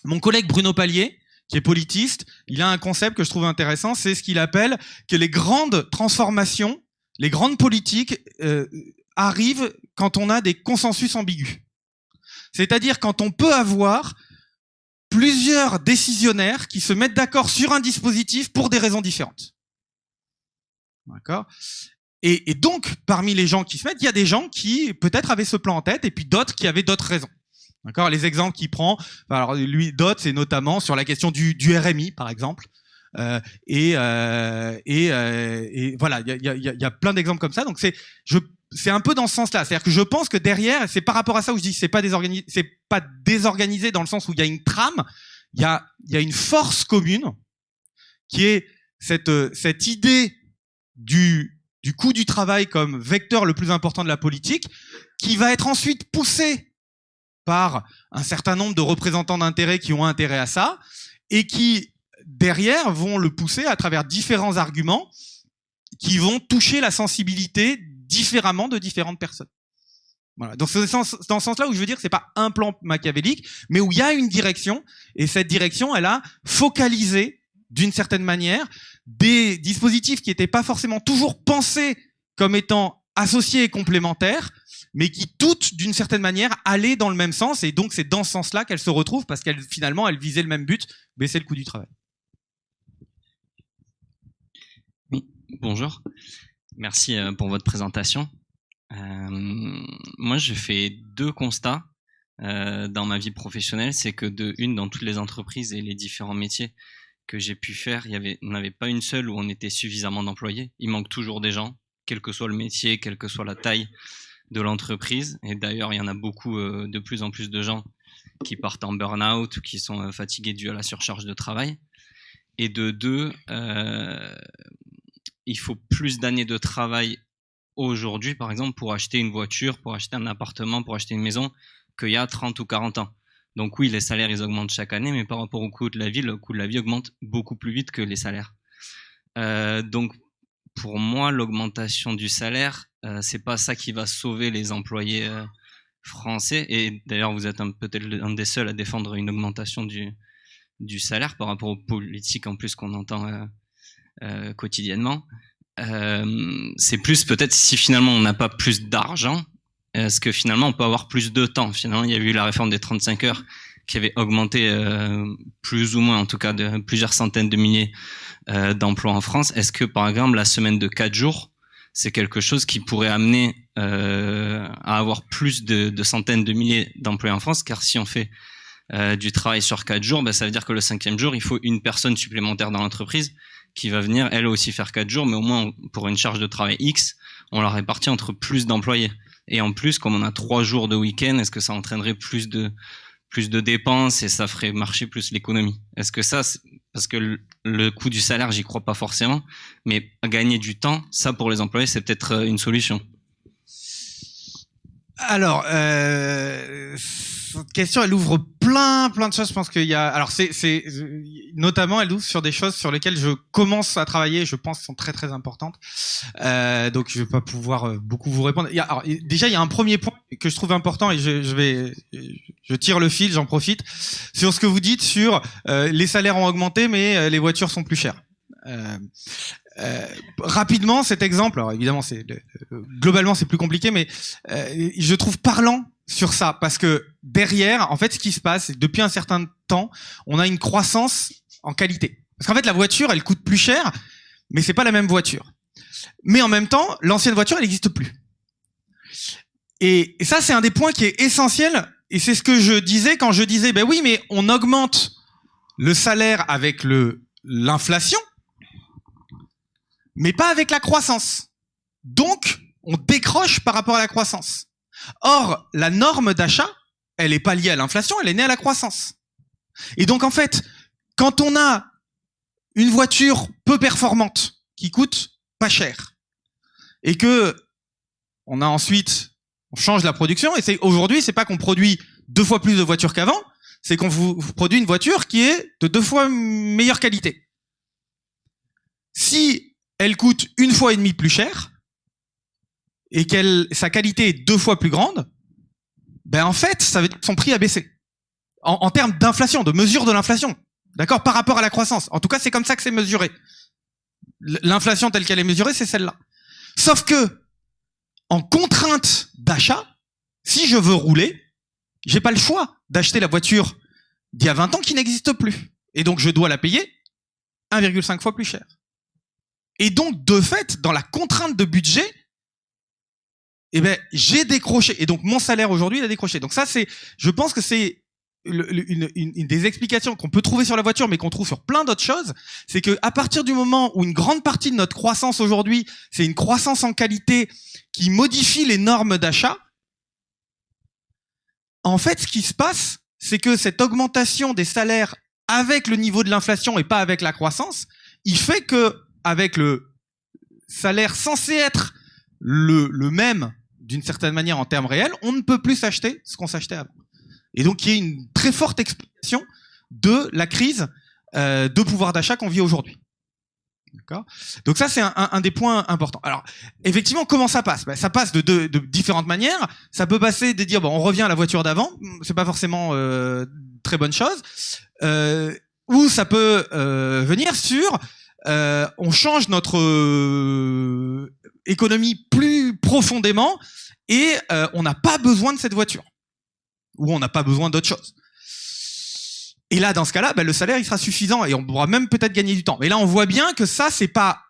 mon collègue Bruno Palier, qui est politiste, il a un concept que je trouve intéressant, c'est ce qu'il appelle que les grandes transformations, les grandes politiques arrivent quand on a des consensus ambigus. C'est-à-dire quand on peut avoir plusieurs décisionnaires qui se mettent d'accord sur un dispositif pour des raisons différentes. D'accord ? Et donc, parmi les gens qui se mettent, il y a des gens qui peut-être avaient ce plan en tête, et puis d'autres qui avaient d'autres raisons. D'accord ? Les exemples qu'il prend, alors lui, d'autres, c'est notamment sur la question du RMI, par exemple. Et voilà, il y a plein d'exemples comme ça. Donc c'est un peu dans ce sens-là. C'est-à-dire que je pense que derrière, c'est par rapport à ça où je dis c'est pas désorganisé dans le sens où il y a une trame, il y a une force commune qui est cette idée du coût du travail comme vecteur le plus important de la politique, qui va être ensuite poussé par un certain nombre de représentants d'intérêt qui ont intérêt à ça, et qui, derrière, vont le pousser à travers différents arguments qui vont toucher la sensibilité différemment de différentes personnes. Voilà. Donc c'est dans ce sens-là où je veux dire que c'est pas un plan machiavélique, mais où il y a une direction, et cette direction, elle a focalisé d'une certaine manière des dispositifs qui n'étaient pas forcément toujours pensés comme étant associés et complémentaires, mais qui toutes, d'une certaine manière, allaient dans le même sens, et donc c'est dans ce sens-là qu'elles se retrouvent, parce qu'elles finalement elles visaient le même but, baisser le coût du travail. Oui, bonjour. Merci pour votre présentation. Moi, je fais 2 constats dans ma vie professionnelle. C'est que dans toutes les entreprises et les différents métiers que j'ai pu faire, on n'avait pas une seule où on était suffisamment d'employés. Il manque toujours des gens, quel que soit le métier, quelle que soit la taille de l'entreprise. Et d'ailleurs, il y en a beaucoup, de plus en plus de gens qui partent en burn-out ou qui sont fatigués dû à la surcharge de travail. Et de 2, il faut plus d'années de travail aujourd'hui, par exemple, pour acheter une voiture, pour acheter un appartement, pour acheter une maison, qu'il y a 30 ou 40 ans. Donc oui, les salaires, ils augmentent chaque année, mais par rapport au coût de la vie, le coût de la vie augmente beaucoup plus vite que les salaires. Donc, pour moi, l'augmentation du salaire, c'est pas ça qui va sauver les employés français. Et d'ailleurs, vous êtes peut-être un des seuls à défendre une augmentation du salaire par rapport aux politiques en plus qu'on entend quotidiennement. C'est plus peut-être si finalement on n'a pas plus d'argent, est-ce que finalement on peut avoir plus de temps? Finalement, il y a eu la réforme des 35 heures qui avait augmenté plus ou moins, en tout cas, de plusieurs centaines de milliers d'emplois en France. Est-ce que, par exemple, la semaine de 4 jours, c'est quelque chose qui pourrait amener à avoir plus de centaines de milliers d'emplois en France? Car si on fait du travail sur 4 jours, ça veut dire que le 5e jour, il faut une personne supplémentaire dans l'entreprise qui va venir, elle aussi, faire 4 jours, mais au moins, pour une charge de travail X, on la répartit entre plus d'employés. Et en plus, comme on a 3 jours de week-end, est-ce que ça entraînerait plus de dépenses et ça ferait marcher plus l'économie? Est-ce que ça, parce que le coût du salaire, j'y crois pas forcément, mais gagner du temps, ça pour les employés, c'est peut-être une solution. Alors, cette question, elle ouvre plein de choses. Je pense qu'il y a, alors c'est notamment, elle ouvre sur des choses sur lesquelles je commence à travailler. Je pense sont très très importantes. Donc je vais pas pouvoir beaucoup vous répondre. Déjà, il y a un premier point que je trouve important et je tire le fil, j'en profite sur ce que vous dites sur les salaires ont augmenté, mais les voitures sont plus chères. Rapidement, cet exemple, alors évidemment, globalement c'est plus compliqué, mais je trouve parlant sur ça parce que derrière, en fait, ce qui se passe, c'est que depuis un certain temps, on a une croissance en qualité. Parce qu'en fait, la voiture, elle coûte plus cher, mais c'est pas la même voiture. Mais en même temps, l'ancienne voiture, elle n'existe plus. Et ça, c'est un des points qui est essentiel. Et c'est ce que je disais quand je disais, ben oui, mais on augmente le salaire avec l'inflation, mais pas avec la croissance. Donc, on décroche par rapport à la croissance. Or, la norme d'achat, elle n'est pas liée à l'inflation, elle est née à la croissance. Et donc, en fait, quand on a une voiture peu performante, qui coûte pas cher, et que on change la production, et aujourd'hui, c'est pas qu'on produit 2 fois plus de voitures qu'avant, c'est qu'on vous produit une voiture qui est de 2 fois meilleure qualité. Si elle coûte 1,5 fois plus cher et sa qualité est 2 fois plus grande, en fait, ça veut dire que son prix a baissé. En termes d'inflation, de mesure de l'inflation. D'accord? Par rapport à la croissance. En tout cas, c'est comme ça que c'est mesuré. L'inflation telle qu'elle est mesurée, c'est celle-là. Sauf que, en contrainte d'achat, si je veux rouler, j'ai pas le choix d'acheter la voiture d'il y a 20 ans qui n'existe plus. Et donc, je dois la payer 1,5 fois plus cher. Et donc, de fait, dans la contrainte de budget, j'ai décroché. Et donc, mon salaire aujourd'hui, il a décroché. Donc ça, je pense que c'est une des explications qu'on peut trouver sur la voiture, mais qu'on trouve sur plein d'autres choses. C'est que à partir du moment où une grande partie de notre croissance aujourd'hui, c'est une croissance en qualité qui modifie les normes d'achat, en fait, ce qui se passe, c'est que cette augmentation des salaires avec le niveau de l'inflation et pas avec la croissance, il fait que avec le salaire censé être le même d'une certaine manière en termes réels, on ne peut plus s'acheter ce qu'on s'achetait avant. Et donc, il y a une très forte explication de la crise de pouvoir d'achat qu'on vit aujourd'hui. D'accord ? Donc ça, c'est un des points importants. Alors, effectivement, comment ça passe ? Ça passe de différentes manières. Ça peut passer de dire, on revient à la voiture d'avant. C'est pas forcément très bonne chose. Ou ça peut venir sur on change notre économie plus profondément et on n'a pas besoin de cette voiture. Ou on n'a pas besoin d'autre chose. Et là, dans ce cas-là, le salaire, il sera suffisant et on pourra même peut-être gagner du temps. Mais là, on voit bien que ça, c'est pas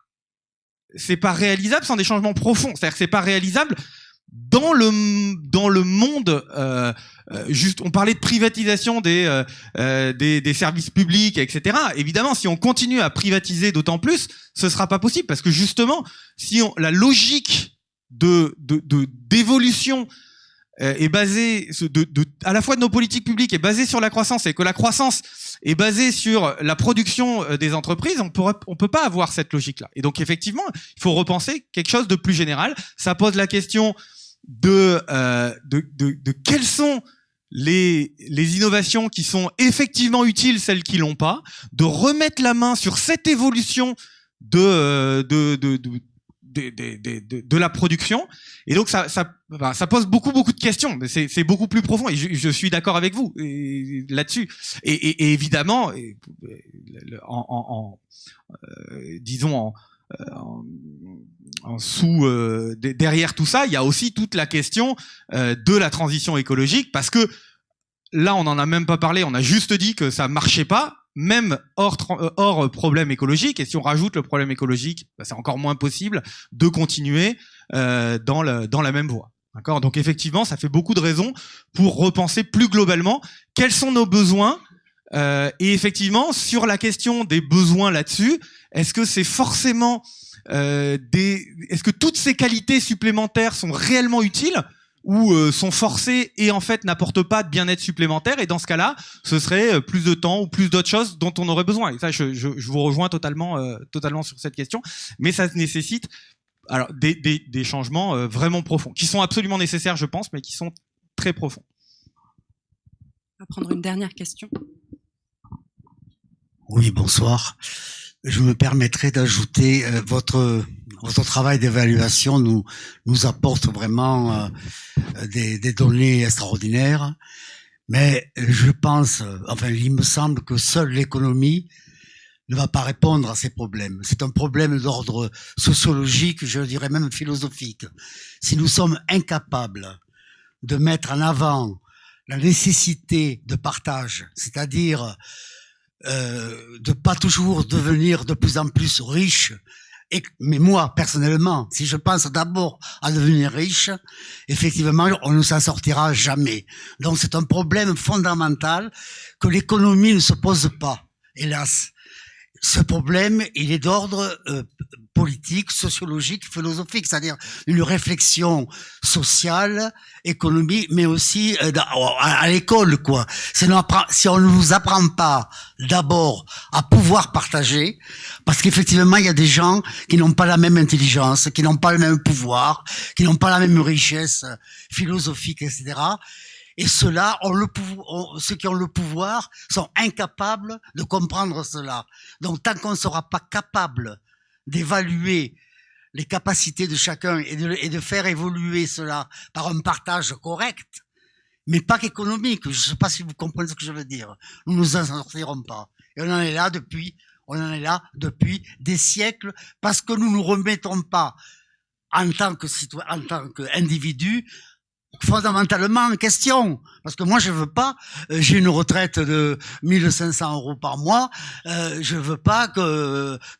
réalisable sans des changements profonds. C'est-à-dire que c'est pas réalisable dans le monde. Juste, on parlait de privatisation des services publics, etc. Évidemment, si on continue à privatiser d'autant plus, ce sera pas possible parce que justement, si la logique d'évolution est basée à la fois de nos politiques publiques est basée sur la croissance et que la croissance est basée sur la production des entreprises, on peut pas avoir cette logique-là. Et donc effectivement, il faut repenser quelque chose de plus général. Ça pose la question de quelles sont les innovations qui sont effectivement utiles, celles qui l'ont pas, de remettre la main sur cette évolution de la production. Et donc ça pose beaucoup de questions, mais c'est beaucoup plus profond et je suis d'accord avec vous là-dessus. Et évidemment, disons derrière tout ça, il y a aussi toute la question de la transition écologique, parce que là, on n'en a même pas parlé, on a juste dit que ça marchait pas, même hors problème écologique, et si on rajoute le problème écologique, c'est encore moins possible de continuer dans la même voie. D'accord ? Donc effectivement, ça fait beaucoup de raisons pour repenser plus globalement quels sont nos besoins, et effectivement, sur la question des besoins là-dessus, est-ce que c'est forcément est-ce que toutes ces qualités supplémentaires sont réellement utiles ou sont forcées et en fait n'apportent pas de bien-être supplémentaire, et dans ce cas-là, ce serait plus de temps ou plus d'autres choses dont on aurait besoin. Et ça, je vous rejoins totalement sur cette question, mais ça nécessite alors des changements vraiment profonds, qui sont absolument nécessaires, je pense, mais qui sont très profonds. On va prendre une dernière question. Oui, bonsoir. Je me permettrai d'ajouter votre travail d'évaluation nous apporte vraiment des données extraordinaires, mais je pense, enfin il me semble que seule l'économie ne va pas répondre à ces problèmes. C'est un problème d'ordre sociologique, je dirais même philosophique. Si nous sommes incapables de mettre en avant la nécessité de partage, c'est-à-dire de pas toujours devenir de plus en plus riche, mais moi personnellement, si je pense d'abord à devenir riche, effectivement, on ne s'en sortira jamais. Donc c'est un problème fondamental que l'économie ne se pose pas, hélas. Ce problème, il est d'ordre politique, sociologique, philosophique, c'est-à-dire une réflexion sociale, économique, mais aussi à l'école, quoi. Si on ne nous apprend pas d'abord à pouvoir partager, parce qu'effectivement, il y a des gens qui n'ont pas la même intelligence, qui n'ont pas le même pouvoir, qui n'ont pas la même richesse philosophique, etc. Et ceux-là, ceux qui ont le pouvoir sont incapables de comprendre cela. Donc, tant qu'on ne sera pas capable d'évaluer les capacités de chacun et de faire évoluer cela par un partage correct, mais pas qu'économique, je ne sais pas si vous comprenez ce que je veux dire, nous ne nous en sortirons pas. Et on en est là depuis des siècles, parce que nous ne nous remettons pas en tant que citoyen, en tant qu'individu, fondamentalement en question, parce que moi je veux pas, j'ai une retraite de 1500 € par mois, je veux pas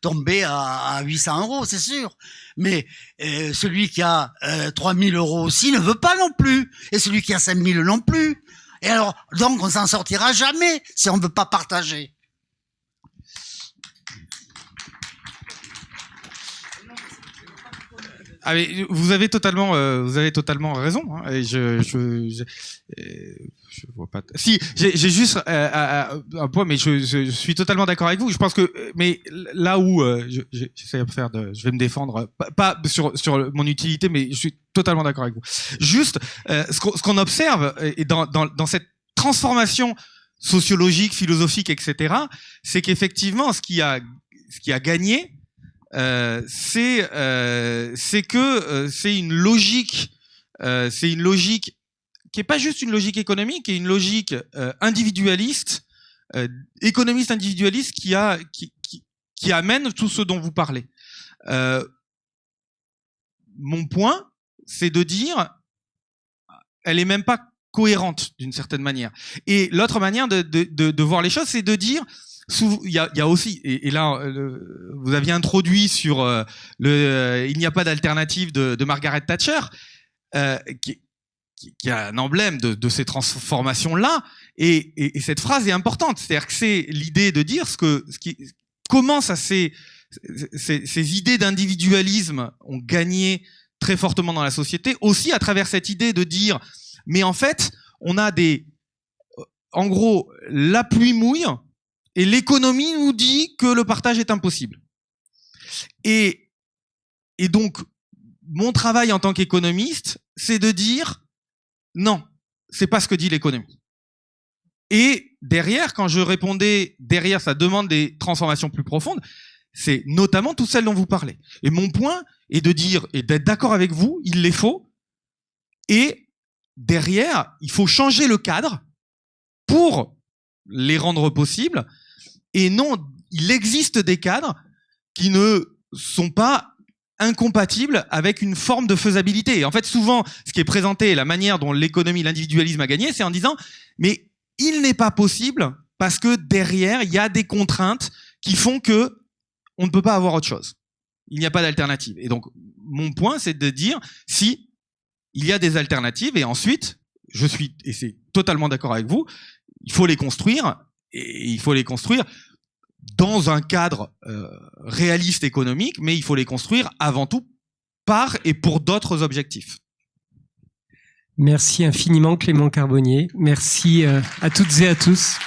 tomber à 800 €, c'est sûr, mais celui qui a 3000 € aussi ne veut pas non plus, et celui qui a 5000 non plus, et alors donc on s'en sortira jamais si on ne veut pas partager. Ah, mais vous avez totalement raison. Hein, et je vois pas. Si, j'ai juste un point, mais je suis totalement d'accord avec vous. Je pense que, mais là où j'essaie de faire, je vais me défendre, pas sur mon utilité, mais je suis totalement d'accord avec vous. Juste, ce qu'on observe et dans cette transformation sociologique, philosophique, etc., c'est qu'effectivement, ce qui a gagné, c'est que c'est une logique qui est pas juste une logique économique, qui est une logique individualiste, économiste individualiste qui amène tout ce dont vous parlez. Mon point, c'est de dire, elle est même pas cohérente d'une certaine manière. Et l'autre manière de voir les choses, c'est de dire, il y a aussi, et là, vous aviez introduit sur il n'y a pas d'alternative de Margaret Thatcher, qui est un emblème de ces transformations-là, et cette phrase est importante. C'est-à-dire que c'est l'idée de dire comment ça ces idées d'individualisme ont gagné très fortement dans la société, aussi à travers cette idée de dire, mais en fait, on a en gros, la pluie mouille, et l'économie nous dit que le partage est impossible. Et donc, mon travail en tant qu'économiste, c'est de dire, non, c'est pas ce que dit l'économie. Et derrière, quand je répondais, derrière, ça demande des transformations plus profondes, c'est notamment toutes celles dont vous parlez. Et mon point est de dire, et d'être d'accord avec vous, il les faut, et derrière, il faut changer le cadre pour les rendre possibles, et non, il existe des cadres qui ne sont pas incompatibles avec une forme de faisabilité. Et en fait, souvent, ce qui est présenté, la manière dont l'économie, l'individualisme a gagné, c'est en disant, mais il n'est pas possible parce que derrière, il y a des contraintes qui font que on ne peut pas avoir autre chose. Il n'y a pas d'alternative. Et donc, mon point, c'est de dire, si il y a des alternatives, et ensuite, et c'est totalement d'accord avec vous, il faut les construire, et il faut les construire dans un cadre réaliste économique, mais il faut les construire avant tout par et pour d'autres objectifs. Merci infiniment Clément Carbonnier. Merci à toutes et à tous.